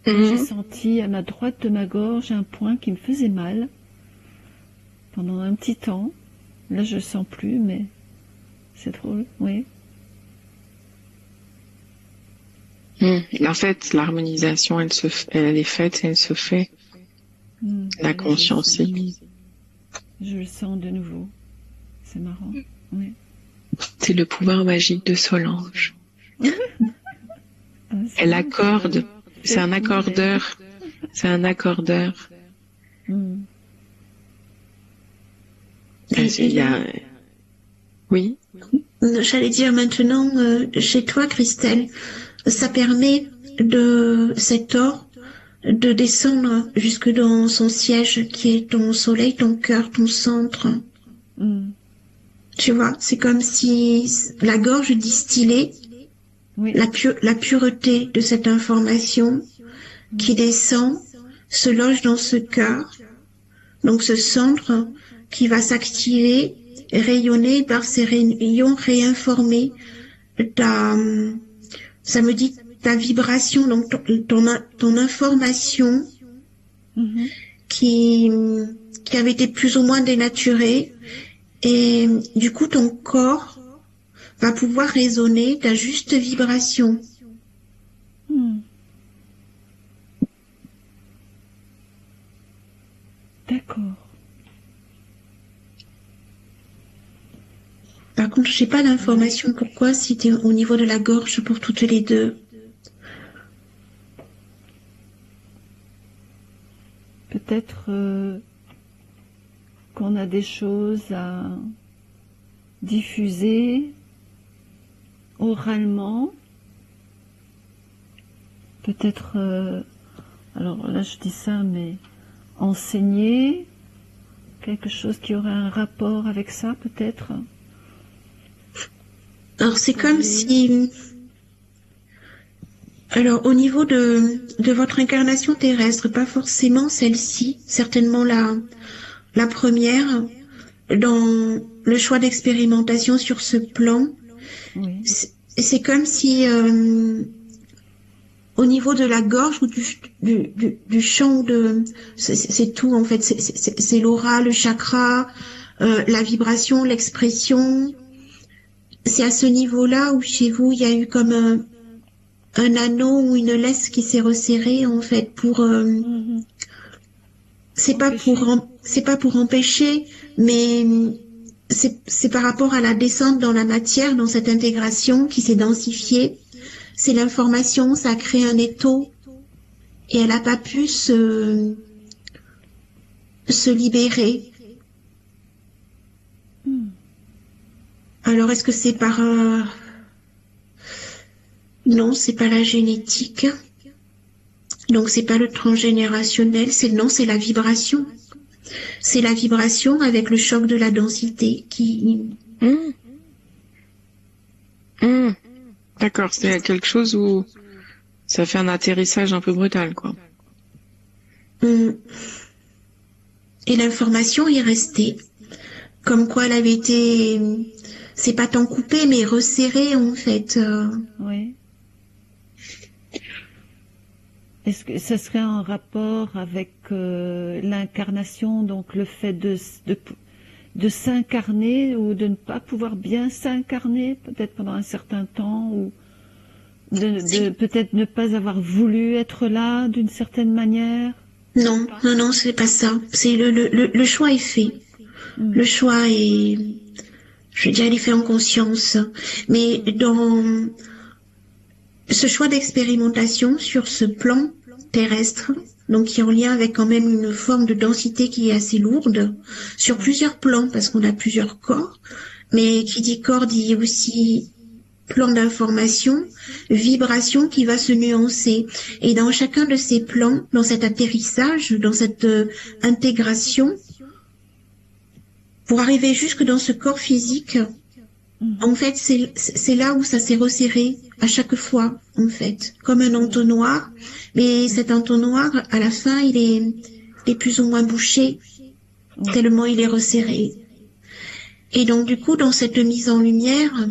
[SPEAKER 1] j'ai senti à ma droite de ma gorge un point qui me faisait mal pendant un petit temps. Là, je le sens plus, mais c'est drôle, oui.
[SPEAKER 2] En fait, l'harmonisation, elle est faite et elle se fait. La conscience est mise.
[SPEAKER 1] Je le sens de nouveau. C'est marrant, oui. C'est
[SPEAKER 2] le pouvoir magique de Solange. Elle accorde. C'est un accordeur. C'est un accordeur. Il y a... Oui.
[SPEAKER 3] J'allais dire maintenant, chez toi, Christelle, ça permet de cet or de descendre jusque dans son siège qui est ton soleil, ton cœur, ton centre. Tu vois, c'est comme si la gorge distillait la pureté de cette information qui descend, se loge dans ce cœur, donc ce centre qui va s'activer, rayonner par ces rayons réinformés. Ça me dit ta vibration, donc ton information qui avait été plus ou moins dénaturée, et du coup ton corps va pouvoir résonner ta juste vibration.
[SPEAKER 1] D'accord.
[SPEAKER 3] Par contre, je n'ai pas l'information pourquoi si tu es au niveau de la gorge pour toutes les deux.
[SPEAKER 1] Peut-être qu'on a des choses à diffuser oralement. Peut-être, alors là je dis ça, mais enseigner, quelque chose qui aurait un rapport avec ça peut-être.
[SPEAKER 3] Alors c'est comme si... Alors au niveau de votre incarnation terrestre, pas forcément celle-ci, certainement la première, dans le choix d'expérimentation sur ce plan, c'est comme si au niveau de la gorge ou du champ c'est tout en fait, c'est l'aura, le chakra, la vibration, l'expression. C'est à ce niveau-là où chez vous il y a eu comme un anneau ou une laisse qui s'est resserrée en fait pour c'est pas pour empêcher, mais c'est par rapport à la descente dans la matière, dans cette intégration qui s'est densifiée. C'est l'information, ça a créé un étau et elle n'a pas pu se libérer. Alors est-ce que c'est par non, c'est pas la génétique. Donc c'est pas le transgénérationnel, c'est la vibration. C'est la vibration avec le choc de la densité qui...
[SPEAKER 2] D'accord, c'est quelque chose où ça fait un atterrissage un peu brutal, quoi.
[SPEAKER 3] Et l'information est restée. Comme quoi elle avait été... C'est pas tant coupée, mais resserrée, en fait.
[SPEAKER 1] Oui. Est-ce que ça serait en rapport avec l'incarnation, donc le fait de s'incarner ou de ne pas pouvoir bien s'incarner, peut-être pendant un certain temps, ou de peut-être ne pas avoir voulu être là d'une certaine manière?
[SPEAKER 3] Non, c'est pas ça. C'est le choix est fait. Le choix est, je veux dire, il est fait en conscience. Mais dans ce choix d'expérimentation sur ce plan terrestre, donc qui est en lien avec quand même une forme de densité qui est assez lourde, sur plusieurs plans, parce qu'on a plusieurs corps, mais qui dit corps dit aussi plan d'information, vibration qui va se nuancer. Et dans chacun de ces plans, dans cet atterrissage, dans cette intégration, pour arriver jusque dans ce corps physique, en fait, c'est là où ça s'est resserré à chaque fois, en fait, comme un entonnoir. Mais cet entonnoir, à la fin, il est plus ou moins bouché, tellement il est resserré. Et donc, du coup, dans cette mise en lumière,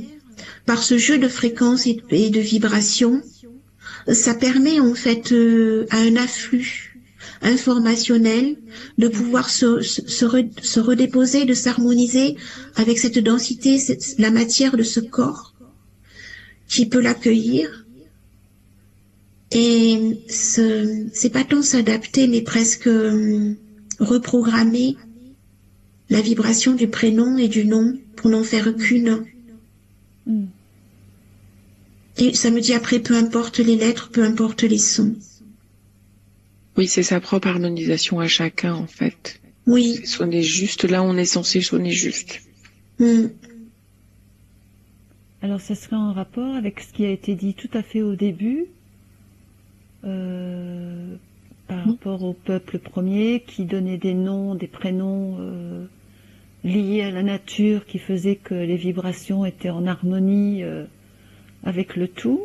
[SPEAKER 3] par ce jeu de fréquences et de vibrations, ça permet en fait à un afflux informationnel de pouvoir se redéposer, de s'harmoniser avec cette densité, la matière de ce corps qui peut l'accueillir. Et c'est pas tant s'adapter, mais presque reprogrammer la vibration du prénom et du nom pour n'en faire qu'une. Et ça me dit après, peu importe les lettres, peu importe les sons.
[SPEAKER 2] Oui, c'est sa propre harmonisation à chacun, en fait.
[SPEAKER 3] Oui.
[SPEAKER 2] C'est sonner juste, là on est censé sonner juste.
[SPEAKER 1] Alors ça serait en rapport avec ce qui a été dit tout à fait au début, par rapport au peuple premier qui donnait des noms, des prénoms liés à la nature, qui faisaient que les vibrations étaient en harmonie avec le tout.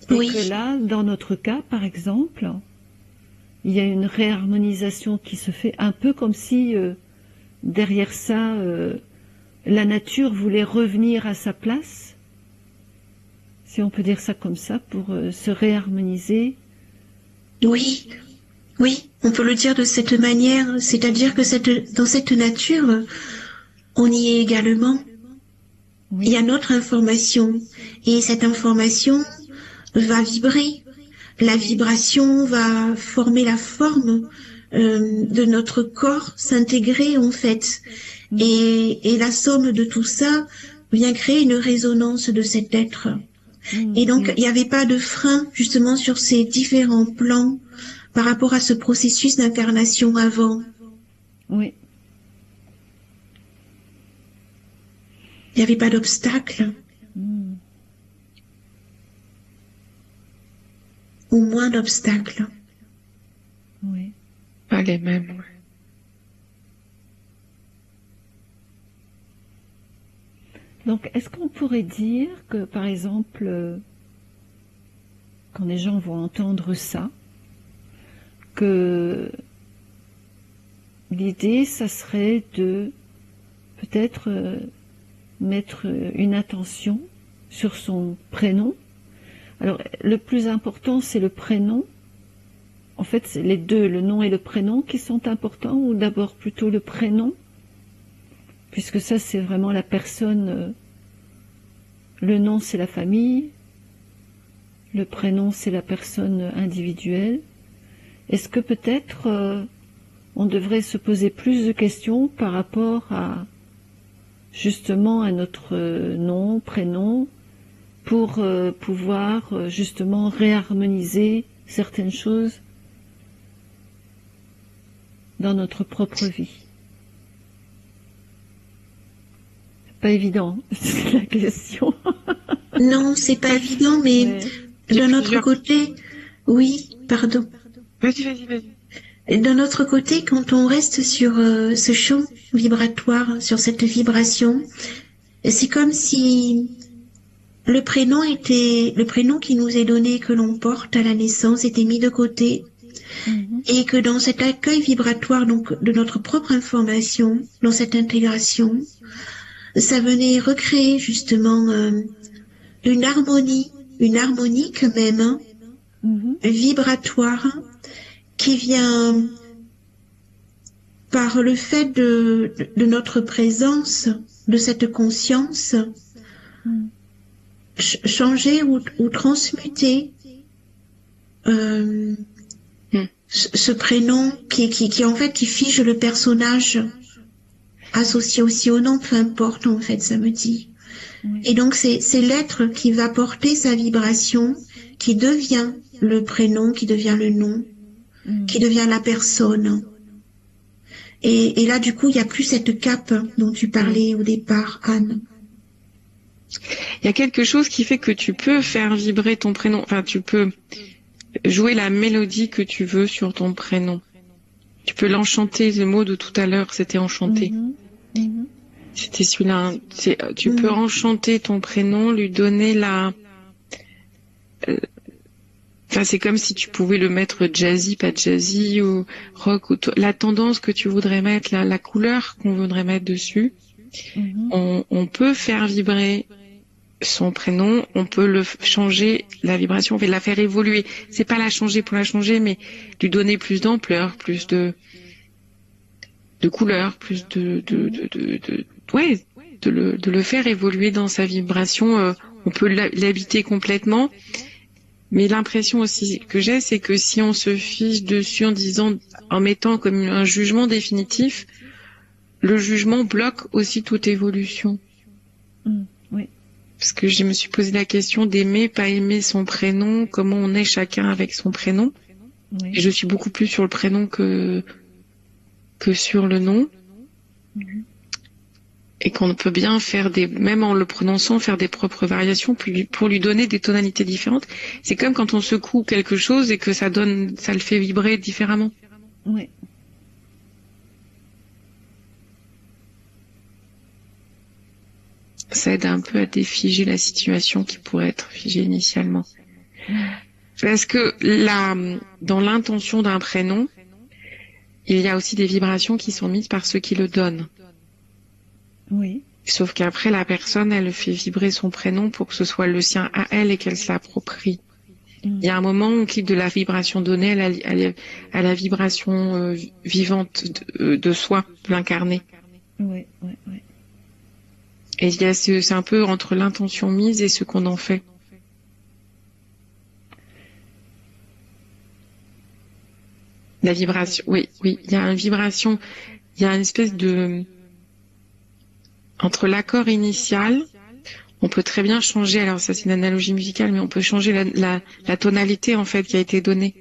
[SPEAKER 1] Et
[SPEAKER 3] Oui.
[SPEAKER 1] que là, dans notre cas, par exemple, il y a une réharmonisation qui se fait un peu comme si derrière ça, la nature voulait revenir à sa place, si on peut dire ça comme ça, pour se réharmoniser.
[SPEAKER 3] Oui, oui, on peut le dire de cette manière, c'est-à-dire que dans cette nature, on y est également.
[SPEAKER 1] Oui.
[SPEAKER 3] Il y a notre information, et cette information va vibrer. La vibration va former la forme de notre corps, s'intégrer en fait. Et la somme de tout ça vient créer une résonance de cet être. Et donc, il n'y avait pas de frein justement sur ces différents plans par rapport à ce processus d'incarnation avant.
[SPEAKER 1] Oui.
[SPEAKER 3] Il n'y avait pas d'obstacle. Ou moins d'obstacles.
[SPEAKER 1] Oui.
[SPEAKER 2] Pas les mêmes, ouais.
[SPEAKER 1] Donc, est-ce qu'on pourrait dire que, par exemple, quand les gens vont entendre ça, que l'idée, ça serait de peut-être mettre une attention sur son prénom. Alors, le plus important, c'est le prénom. En fait, c'est les deux, le nom et le prénom, qui sont importants, ou d'abord plutôt le prénom, puisque ça, c'est vraiment la personne. Le nom, c'est la famille. Le prénom, c'est la personne individuelle. Est-ce que peut-être on devrait se poser plus de questions par rapport à justement à notre nom, prénom, pour pouvoir justement réharmoniser certaines choses dans notre propre vie? C'est pas évident, c'est la question.
[SPEAKER 3] Non, c'est pas évident, mais
[SPEAKER 1] Ouais.
[SPEAKER 3] d'un autre côté, oui, pardon.
[SPEAKER 2] Vas-y.
[SPEAKER 3] D'un autre côté, quand on reste sur ce champ vibratoire, sur cette vibration, c'est comme si le prénom qui nous est donné, que l'on porte à la naissance, était mis de côté, et que dans cet accueil vibratoire, donc de notre propre information, dans cette intégration, ça venait recréer justement une harmonie quand même, hein, vibratoire, qui vient par le fait de notre présence, de cette conscience, changer ou transmuter ce prénom qui en fait qui fige le personnage associé aussi au nom, peu importe en fait, ça me dit. Et donc c'est l'être qui va porter sa vibration, qui devient le prénom, qui devient le nom, qui devient la personne. Et là, du coup, il n'y a plus cette cape dont tu parlais au départ, Anne.
[SPEAKER 2] Il y a quelque chose qui fait que tu peux faire vibrer ton prénom. Enfin, tu peux jouer la mélodie que tu veux sur ton prénom. Tu peux l'enchanter. Le mot de tout à l'heure, c'était enchanter. C'était celui-là. Tu peux enchanter ton prénom, lui donner la... Enfin, c'est comme si tu pouvais le mettre jazzy, pas jazzy, ou rock, ou la tendance que tu voudrais mettre, la couleur qu'on voudrait mettre dessus. On peut faire vibrer son prénom, on peut changer la vibration, on peut la faire évoluer. C'est pas la changer pour la changer, mais lui donner plus d'ampleur, plus de couleur, plus de le faire évoluer dans sa vibration. On peut l'habiter complètement. Mais l'impression aussi que j'ai, c'est que si on se fiche dessus en mettant comme un jugement définitif, le jugement bloque aussi toute évolution.
[SPEAKER 1] Oui.
[SPEAKER 2] Parce que je me suis posé la question d'aimer, pas aimer son prénom, comment on est chacun avec son prénom.
[SPEAKER 1] Oui.
[SPEAKER 2] Et je suis beaucoup plus sur le prénom que sur le nom. Et qu'on peut bien faire même en le prononçant, faire des propres variations pour lui donner des tonalités différentes. C'est comme quand on secoue quelque chose et que ça le fait vibrer différemment.
[SPEAKER 1] Oui.
[SPEAKER 2] Ça aide un peu à défiger la situation qui pourrait être figée initialement. Parce que dans l'intention d'un prénom, il y a aussi des vibrations qui sont mises par ceux qui le donnent.
[SPEAKER 1] Oui.
[SPEAKER 2] Sauf qu'après, la personne, elle fait vibrer son prénom pour que ce soit le sien à elle et qu'elle s'approprie. Il y a un moment où on quitte de la vibration donnée à la vibration vivante de soi, de l'incarné.
[SPEAKER 1] Oui.
[SPEAKER 2] Et c'est un peu entre l'intention mise et ce qu'on en fait. La vibration, oui, il y a une vibration, il y a une espèce entre l'accord initial, on peut très bien changer, alors ça c'est une analogie musicale, mais on peut changer la tonalité en fait qui a été donnée.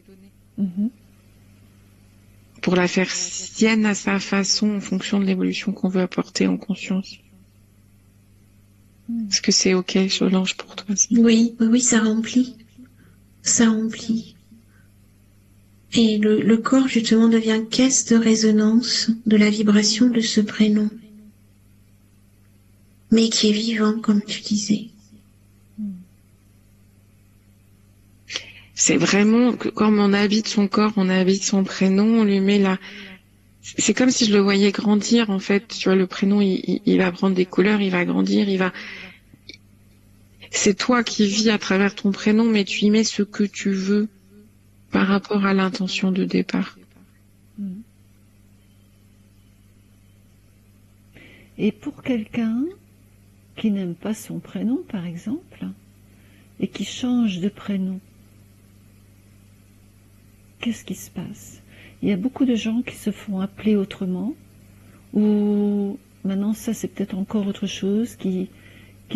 [SPEAKER 2] Pour la faire sienne à sa façon en fonction de l'évolution qu'on veut apporter en conscience. Est-ce que c'est ok, Solange, pour toi?
[SPEAKER 3] Oui, ça remplit. Ça remplit. Et le corps, justement, devient caisse de résonance de la vibration de ce prénom. Mais qui est vivant, comme tu disais.
[SPEAKER 2] C'est vraiment, comme on habite son corps, on habite son prénom, on lui met c'est comme si je le voyais grandir, en fait. Tu vois, le prénom, il va prendre des couleurs, il va grandir, c'est toi qui vis à travers ton prénom, mais tu y mets ce que tu veux par rapport à l'intention de départ.
[SPEAKER 1] Et pour quelqu'un qui n'aime pas son prénom, par exemple, et qui change de prénom, qu'est-ce qui se passe? Il y a beaucoup de gens qui se font appeler autrement, ou maintenant ça c'est peut-être encore autre chose, qui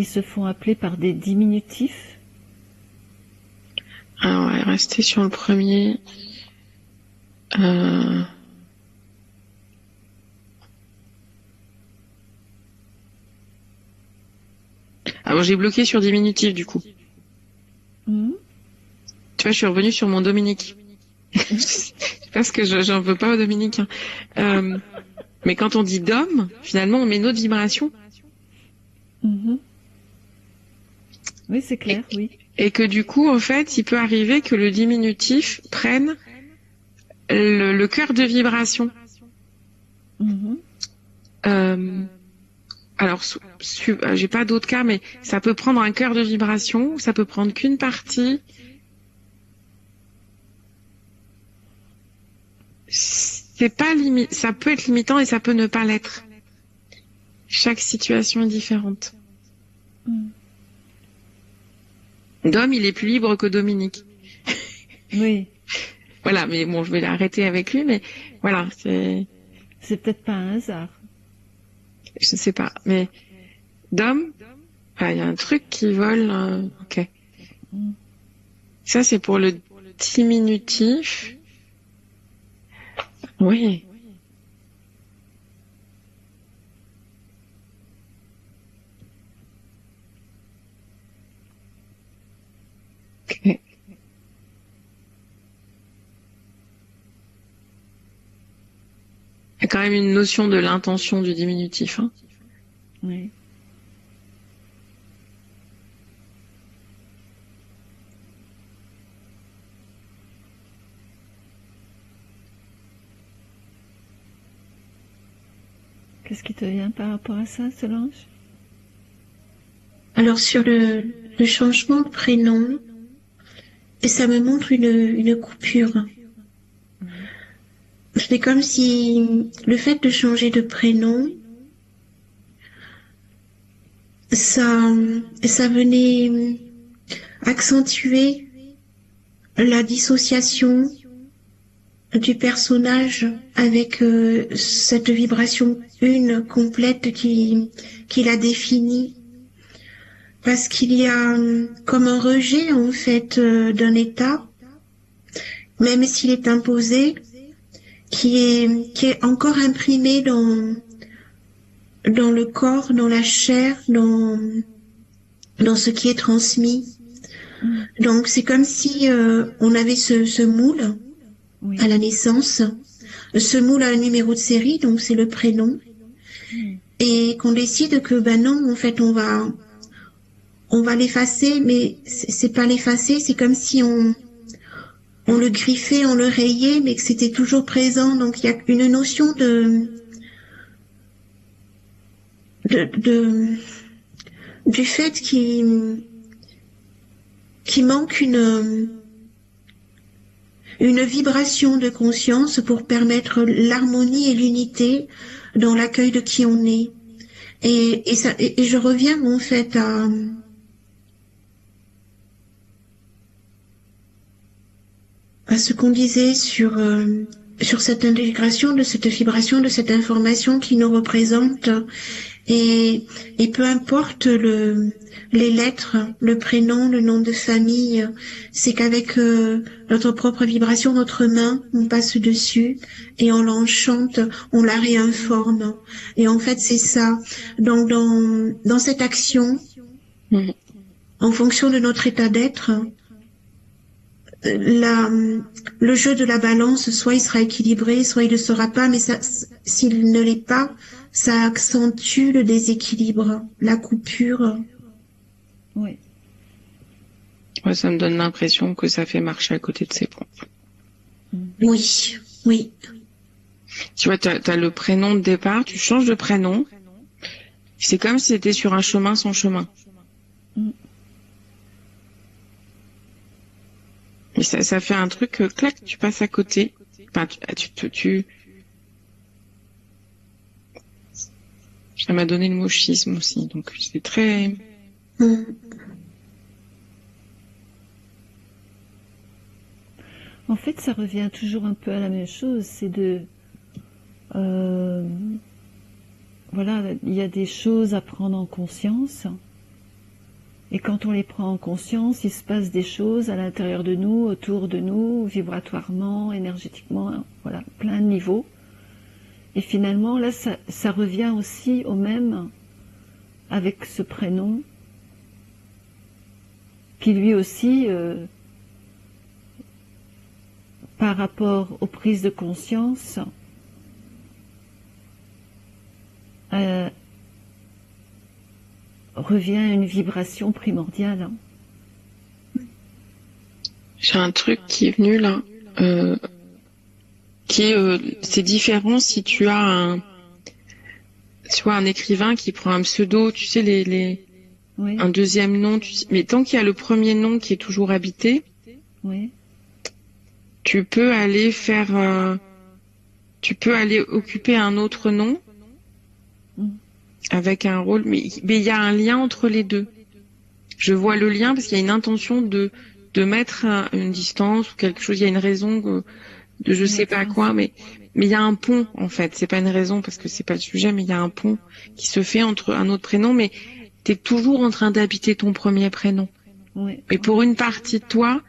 [SPEAKER 1] se font appeler par des diminutifs.
[SPEAKER 2] Alors, on va rester sur le premier. Alors, j'ai bloqué sur diminutif, du coup. Tu vois, je suis revenue sur mon Dominique. Parce que j'en veux pas au Dominique. Mais quand on dit Dom, finalement, on met notre vibration.
[SPEAKER 1] Oui, c'est clair, oui.
[SPEAKER 2] Et que du coup, en fait, il peut arriver que le diminutif prenne le cœur de vibration. Alors, j'ai pas d'autres cas, mais ça peut prendre un cœur de vibration, ça peut prendre qu'une partie. C'est pas ça peut être limitant et ça peut ne pas l'être. Chaque situation est différente. Dom, il est plus libre que Dominique.
[SPEAKER 1] Oui.
[SPEAKER 2] Voilà, mais bon, je vais l'arrêter avec lui, mais voilà,
[SPEAKER 1] c'est peut-être pas un hasard.
[SPEAKER 2] Je sais pas, mais Dom, il y a un truc qui vole, ok. Ça, c'est pour le diminutif. Oui. Ok. Il y a quand même une notion de l'intention du diminutif. Hein.
[SPEAKER 1] Oui. Qu'est-ce qui te vient par rapport à ça, Solange?
[SPEAKER 3] Alors sur le changement de prénom, ça me montre une coupure. C'est comme si le fait de changer de prénom, ça venait accentuer la dissociation du personnage avec cette vibration une complète qui la définit. Parce qu'il y a comme un rejet en fait d'un état, même s'il est imposé, qui est encore imprimé dans le corps, dans la chair, dans ce qui est transmis. Donc c'est comme si on avait ce moule à la naissance, ce moule a un numéro de série, donc c'est le prénom, et qu'on décide que ben non, en fait on va l'effacer, mais c'est pas l'effacer, c'est comme si on le griffait, on le rayait, mais que c'était toujours présent. Donc il y a une notion du fait qu'il manque une vibration de conscience pour permettre l'harmonie et l'unité dans l'accueil de qui on est. Et je reviens en fait à ce qu'on disait sur cette intégration de cette vibration, de cette information qui nous représente, et peu importe les lettres, le prénom, le nom de famille, c'est qu'avec notre propre vibration, notre main, on passe dessus et on l'enchante, on la réinforme. Et en fait, c'est ça. Donc dans cette action, en fonction de notre état d'être, le jeu de la balance, soit il sera équilibré, soit il ne sera pas, mais ça, s'il ne l'est pas, ça accentue le déséquilibre, la coupure.
[SPEAKER 1] Oui.
[SPEAKER 2] Ouais, ça me donne l'impression que ça fait marcher à côté de ses pompes.
[SPEAKER 3] Oui, oui.
[SPEAKER 2] Tu vois, t'as le prénom de départ, tu changes de prénom, c'est comme si c'était sur un chemin sans chemin. Et ça fait un truc, clac, tu passes à côté. Enfin, ça m'a donné le mot schisme aussi, donc c'est très...
[SPEAKER 1] En fait, ça revient toujours un peu à la même chose, c'est de... voilà, il y a des choses à prendre en conscience, et quand on les prend en conscience, il se passe des choses à l'intérieur de nous, autour de nous, vibratoirement, énergétiquement, voilà, plein de niveaux. Et finalement, là, ça revient aussi au même avec ce prénom, qui lui aussi, par rapport aux prises de conscience, revient à une vibration primordiale.
[SPEAKER 2] J'ai un truc qui est venu là, c'est différent si tu as un écrivain qui prend un pseudo, tu sais,
[SPEAKER 1] oui.
[SPEAKER 2] Un deuxième nom, mais tant qu'il y a le premier nom qui est toujours habité,
[SPEAKER 1] oui.
[SPEAKER 2] tu peux aller occuper un autre nom avec un rôle, mais il y a un lien entre les deux. Je vois le lien parce qu'il y a une intention de mettre une distance ou quelque chose, il y a une raison de je sais pas quoi, mais il y a un pont en fait, c'est pas une raison parce que c'est pas le sujet, mais il y a un pont qui se fait entre un autre prénom, mais t'es toujours en train d'habiter ton premier prénom.
[SPEAKER 1] Oui.
[SPEAKER 2] Et pour une partie de toi,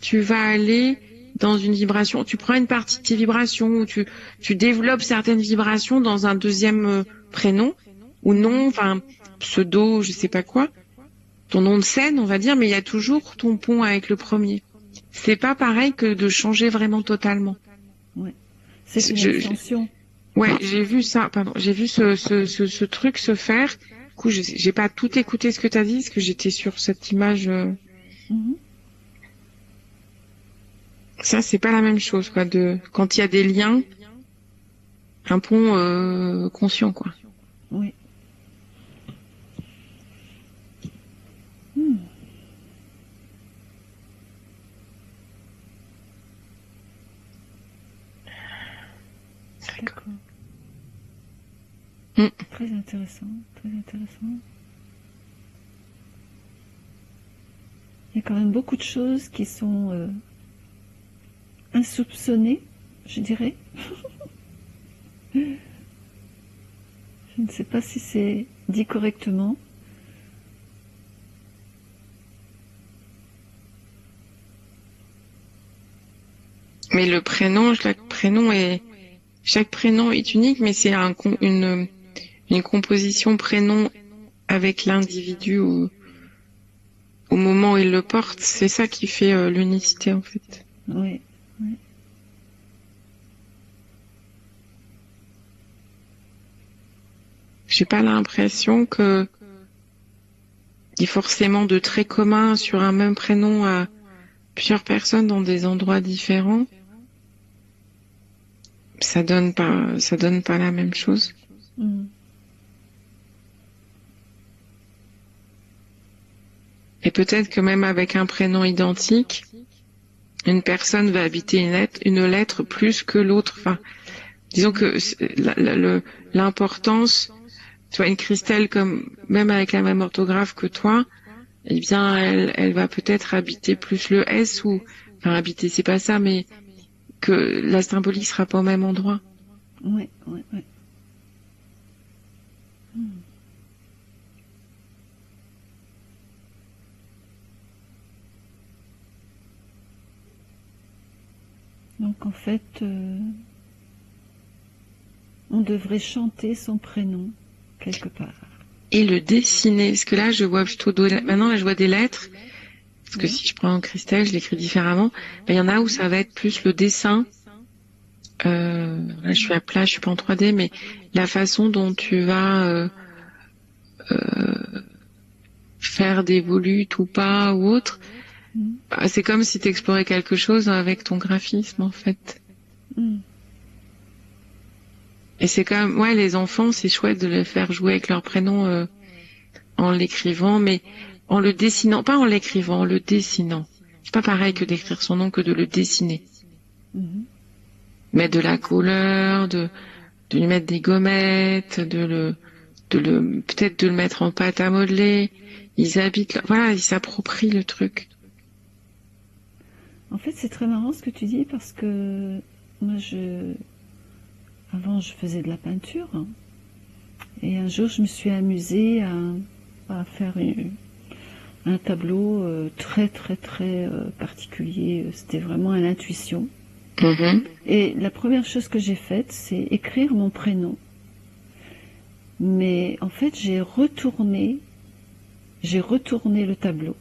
[SPEAKER 2] tu vas aller dans une vibration, tu prends une partie de tes vibrations, ou tu développes certaines vibrations dans un deuxième prénom, ou nom, enfin, pseudo, je sais pas quoi, ton nom de scène, on va dire, mais il y a toujours ton pont avec le premier. C'est pas pareil que de changer vraiment totalement.
[SPEAKER 1] Ouais. C'est une extension.
[SPEAKER 2] Ouais, j'ai vu ça, pardon, j'ai vu ce truc se faire. Du coup, j'ai pas tout écouté ce que t'as dit, parce que j'étais sur cette image. Ça, c'est pas la même chose, quoi, quand il y a des liens, un pont conscient, quoi.
[SPEAKER 1] Oui. Hmm. D'accord. Très intéressant, très intéressant. Il y a quand même beaucoup de choses qui sont insoupçonnées, je dirais. Je ne sais pas si c'est dit correctement.
[SPEAKER 2] Mais le prénom, chaque prénom est unique, mais c'est une composition prénom avec l'individu au moment où il le porte. C'est ça qui fait l'unicité, en fait.
[SPEAKER 1] Oui, oui.
[SPEAKER 2] J'ai pas l'impression que il y ait forcément de traits communs sur un même prénom à plusieurs personnes dans des endroits différents. Ça donne pas la même chose.
[SPEAKER 1] Mm.
[SPEAKER 2] Et peut-être que même avec un prénom identique, une personne va habiter une lettre plus que l'autre. Enfin, disons que l'importance, tu vois, une Christelle même avec la même orthographe que toi, eh bien, elle va peut-être habiter plus le S enfin, habiter, c'est pas ça, mais que la symbolique sera pas au même endroit.
[SPEAKER 1] Oui, oui, oui. Donc en fait, on devrait chanter son prénom quelque part.
[SPEAKER 2] Et le dessiner, parce que là, je vois plutôt maintenant, là, je vois des lettres. Parce que si je prends Christelle, je l'écris différemment. Il y en a où ça va être plus le dessin. Là, je suis à plat, je suis pas en 3D, mais la façon dont tu vas faire des volutes ou pas ou autre, c'est comme si tu explorais quelque chose avec ton graphisme, en fait. Et c'est quand même, ouais, les enfants, c'est chouette de les faire jouer avec leur prénom en l'écrivant, mais en le dessinant, pas en l'écrivant, en le dessinant. C'est pas pareil que d'écrire son nom que de le dessiner. Mettre de la couleur, de lui mettre des gommettes, peut-être de le mettre en pâte à modeler. Ils habitent là, voilà, ils s'approprient le truc.
[SPEAKER 1] En fait, c'est très marrant ce que tu dis parce que moi, avant, je faisais de la peinture, hein, et un jour, je me suis amusée à faire un tableau très, très, très particulier. C'était vraiment à l'intuition. Et la première chose que j'ai faite, c'est écrire mon prénom. Mais en fait, j'ai retourné le tableau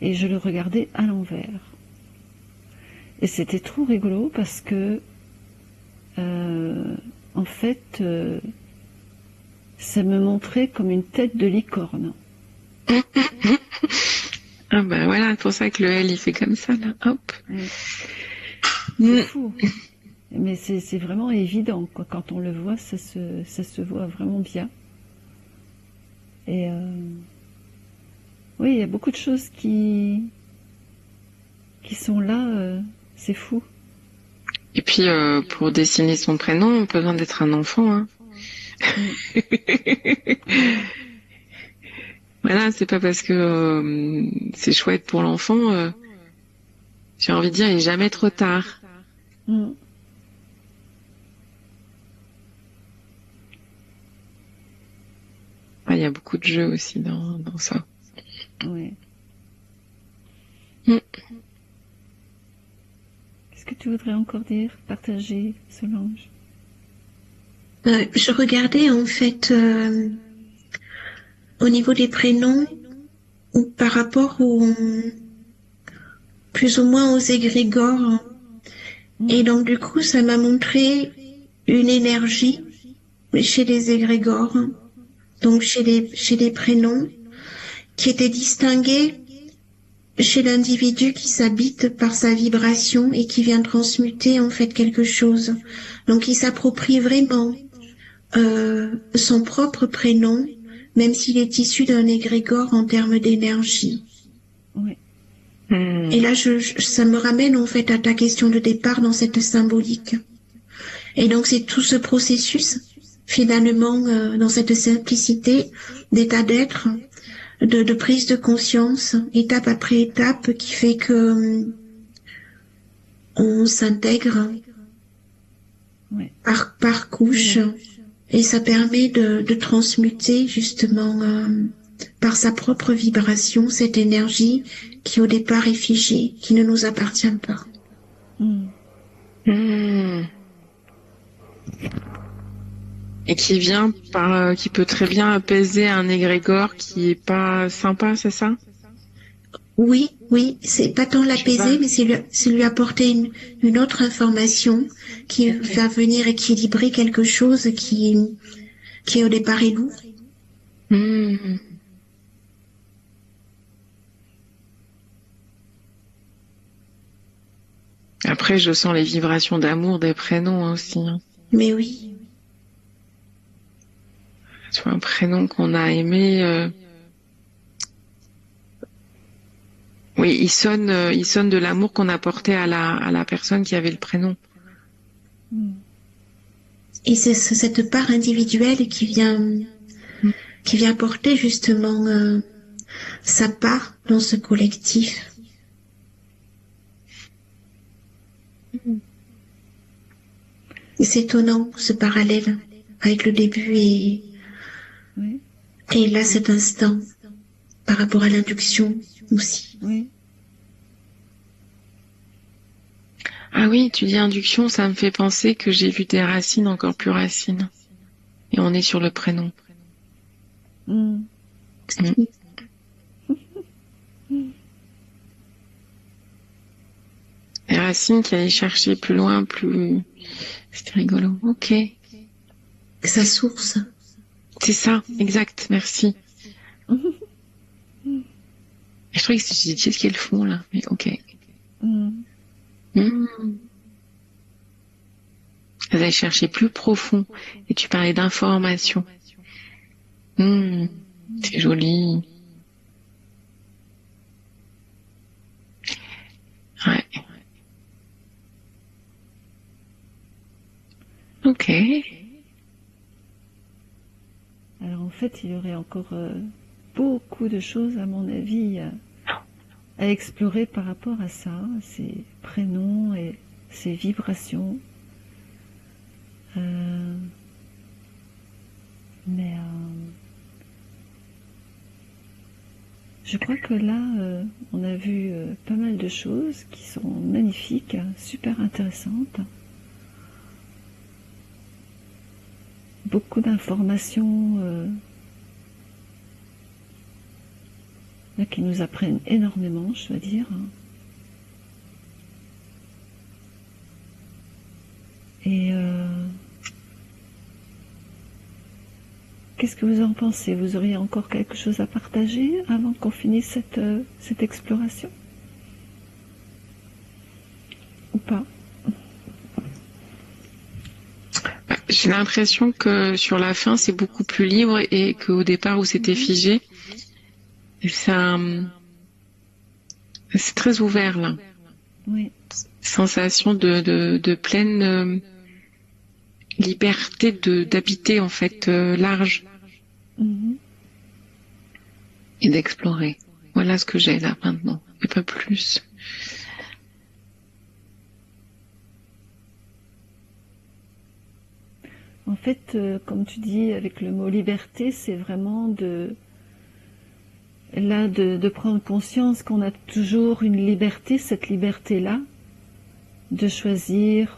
[SPEAKER 1] et je le regardais à l'envers. Et c'était trop rigolo parce que, en fait, ça me montrait comme une tête de licorne.
[SPEAKER 2] Ah ben voilà, c'est pour ça que le L, il fait comme ça, là, hop.
[SPEAKER 1] C'est fou. Mais c'est vraiment évident, quoi. Quand on le voit, ça se voit vraiment bien. Et oui, il y a beaucoup de choses qui sont là, c'est fou.
[SPEAKER 2] Et puis, pour dessiner son prénom, on n'a pas besoin d'être un enfant, hein. Voilà, c'est pas parce que c'est chouette pour l'enfant, j'ai envie de dire, il n'est jamais trop tard. Ah, il y a beaucoup de jeux aussi dans ça.
[SPEAKER 1] Oui. Qu'est-ce que tu voudrais encore dire, partager, Solange?
[SPEAKER 3] Je regardais en fait au niveau des prénoms ou par rapport plus ou moins aux égrégores. Et donc du coup, ça m'a montré une énergie chez les égrégores, donc chez les prénoms, qui était distinguée chez l'individu qui s'habite par sa vibration et qui vient transmuter en fait quelque chose. Donc il s'approprie vraiment son propre prénom, même s'il est issu d'un égrégore en termes d'énergie.
[SPEAKER 1] Oui.
[SPEAKER 3] Et là, ça me ramène en fait à ta question de départ dans cette symbolique. Et donc c'est tout ce processus, finalement, dans cette simplicité d'état d'être, de prise de conscience, étape après étape, qui fait que on s'intègre
[SPEAKER 1] Oui.
[SPEAKER 3] par couche, et ça permet de transmuter justement par sa propre vibration cette énergie qui au départ est figée, qui ne nous appartient pas.
[SPEAKER 2] Et qui vient qui peut très bien apaiser un égrégore qui est pas sympa, c'est ça?
[SPEAKER 3] Oui, c'est pas tant l'apaiser, mais c'est lui apporter une autre information qui va venir équilibrer quelque chose qui au départ est lourd.
[SPEAKER 2] Après, je sens les vibrations d'amour des prénoms aussi.
[SPEAKER 3] Mais oui.
[SPEAKER 2] Tu vois, un prénom qu'on a aimé. Oui, il sonne de l'amour qu'on apportait à la personne qui avait le prénom.
[SPEAKER 3] Et c'est cette part individuelle qui vient porter justement sa part dans ce collectif. Et c'est étonnant ce parallèle avec le début et là cet instant par rapport à l'induction aussi.
[SPEAKER 1] Oui.
[SPEAKER 2] Ah oui, tu dis induction, ça me fait penser que j'ai vu des racines encore plus racines. Et on est sur le prénom. Les racines qui allaient chercher plus loin, plus... C'était rigolo. Ok.
[SPEAKER 3] Sa source.
[SPEAKER 2] C'est ça, exact, merci. Je trouvais que j'ai dit ce qu'elles font là, mais ok. Elles allaient chercher plus profond. Et tu parlais d'information. C'est joli. Ouais. Ok.
[SPEAKER 1] Alors en fait, il y aurait encore beaucoup de choses, à mon avis, à explorer par rapport à ça, ces prénoms et ces vibrations. Mais je crois que là, on a vu pas mal de choses qui sont magnifiques, super intéressantes. Beaucoup d'informations qui nous apprennent énormément, je dois dire. Et qu'est-ce que vous en pensez? Vous auriez encore quelque chose à partager avant qu'on finisse cette exploration? Ou pas?
[SPEAKER 2] J'ai l'impression que sur la fin, c'est beaucoup plus libre et qu'au départ où c'était figé, ça, c'est très ouvert là.
[SPEAKER 1] Oui.
[SPEAKER 2] Sensation de pleine liberté d'habiter en fait large et d'explorer. Voilà ce que j'ai là maintenant, et pas plus.
[SPEAKER 1] En fait, comme tu dis, avec le mot liberté, c'est vraiment de prendre conscience qu'on a toujours une liberté, cette liberté-là, de choisir,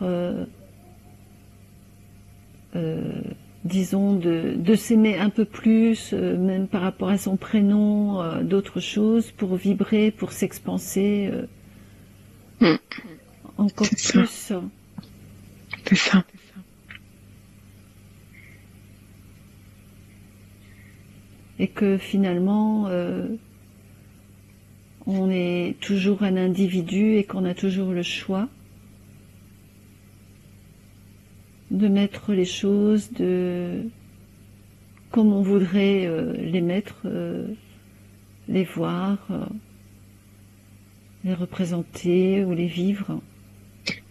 [SPEAKER 1] disons, de s'aimer un peu plus, même par rapport à son prénom, d'autres choses, pour vibrer, pour s'expanser encore plus.
[SPEAKER 2] C'est ça.
[SPEAKER 1] Et que finalement, on est toujours un individu et qu'on a toujours le choix de mettre les choses comme on voudrait les mettre, les voir, les représenter ou les vivre.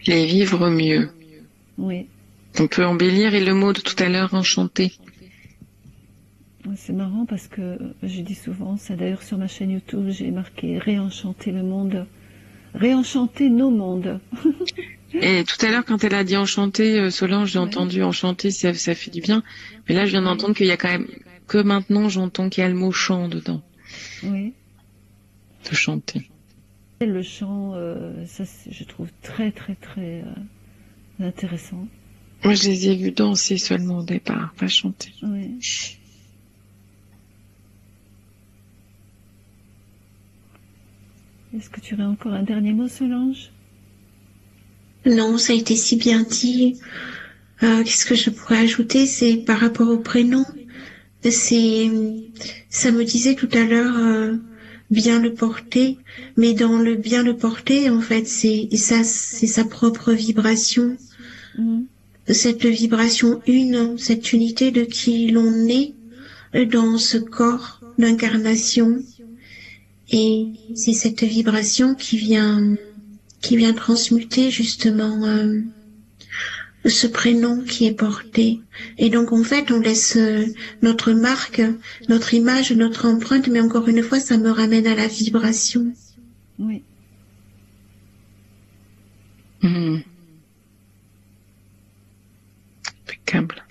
[SPEAKER 2] Les vivre mieux.
[SPEAKER 1] Oui.
[SPEAKER 2] On peut embellir, et le mot de tout à l'heure, enchanter.
[SPEAKER 1] C'est marrant parce que je dis souvent ça, d'ailleurs sur ma chaîne YouTube j'ai marqué réenchanter le monde, réenchanter nos mondes.
[SPEAKER 2] Et tout à l'heure, quand elle a dit enchanter, Solange, j'ai entendu enchanter, ça fait du bien. Mais là, je viens d'entendre qu'il y a quand même, que maintenant, j'entends qu'il y a le mot chant dedans.
[SPEAKER 1] Oui.
[SPEAKER 2] De chanter.
[SPEAKER 1] Le chant, ça, je trouve très, très, très intéressant.
[SPEAKER 2] Moi, je les ai vus danser seulement au départ, pas chanter.
[SPEAKER 1] Oui. Est-ce que tu aurais encore un dernier mot, Solange?
[SPEAKER 3] Non, ça a été si bien dit. Qu'est-ce que je pourrais ajouter? C'est par rapport au prénom. Ça me disait tout à l'heure, bien le porter, mais dans le bien le porter, en fait, c'est sa propre vibration. Cette vibration une, cette unité de qui l'on est dans ce corps d'incarnation. Et c'est cette vibration qui vient transmuter justement ce prénom qui est porté. Et donc en fait, on laisse notre marque, notre image, notre empreinte, mais encore une fois, ça me ramène à la vibration.
[SPEAKER 1] Oui.
[SPEAKER 2] Impeccable.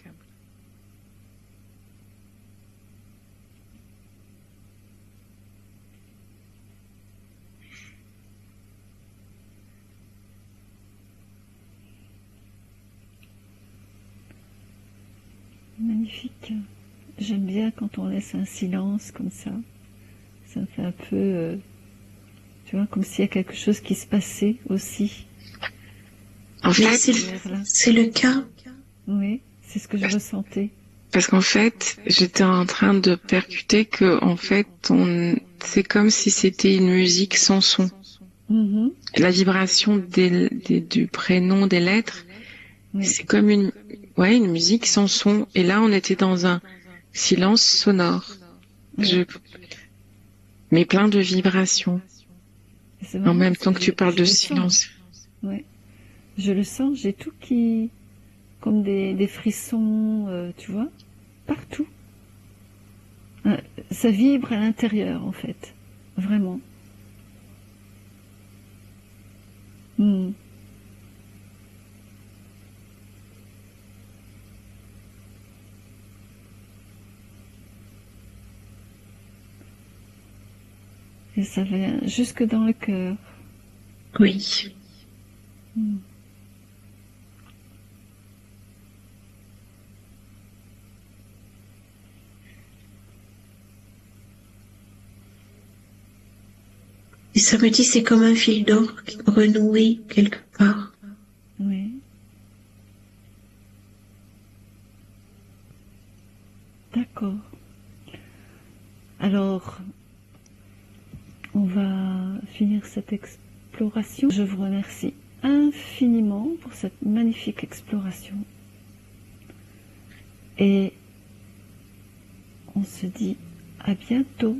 [SPEAKER 1] Magnifique. J'aime bien quand on laisse un silence comme ça. Ça me fait un peu, tu vois, comme s'il y a quelque chose qui se passait aussi.
[SPEAKER 2] En fait,
[SPEAKER 3] c'est le cas.
[SPEAKER 1] Oui, c'est ce que je ressentais.
[SPEAKER 2] Parce qu'en fait, j'étais en train de percuter que, en fait, c'est comme si c'était une musique sans son. La vibration du prénom, des lettres, c'est comme une musique sans son. Et là, on était dans un silence sonore. Mais plein de vibrations. En même temps que tu parles de silence.
[SPEAKER 1] Oui. Je le sens, j'ai tout qui... comme des frissons, tu vois, partout. Ça vibre à l'intérieur, en fait. Vraiment. Et ça vient jusque dans le cœur.
[SPEAKER 3] Oui. Et ça me dit, c'est comme un fil d'or renoué quelque part.
[SPEAKER 1] Oui. D'accord. Alors, on va finir cette exploration. Je vous remercie infiniment pour cette magnifique exploration. Et on se dit à bientôt.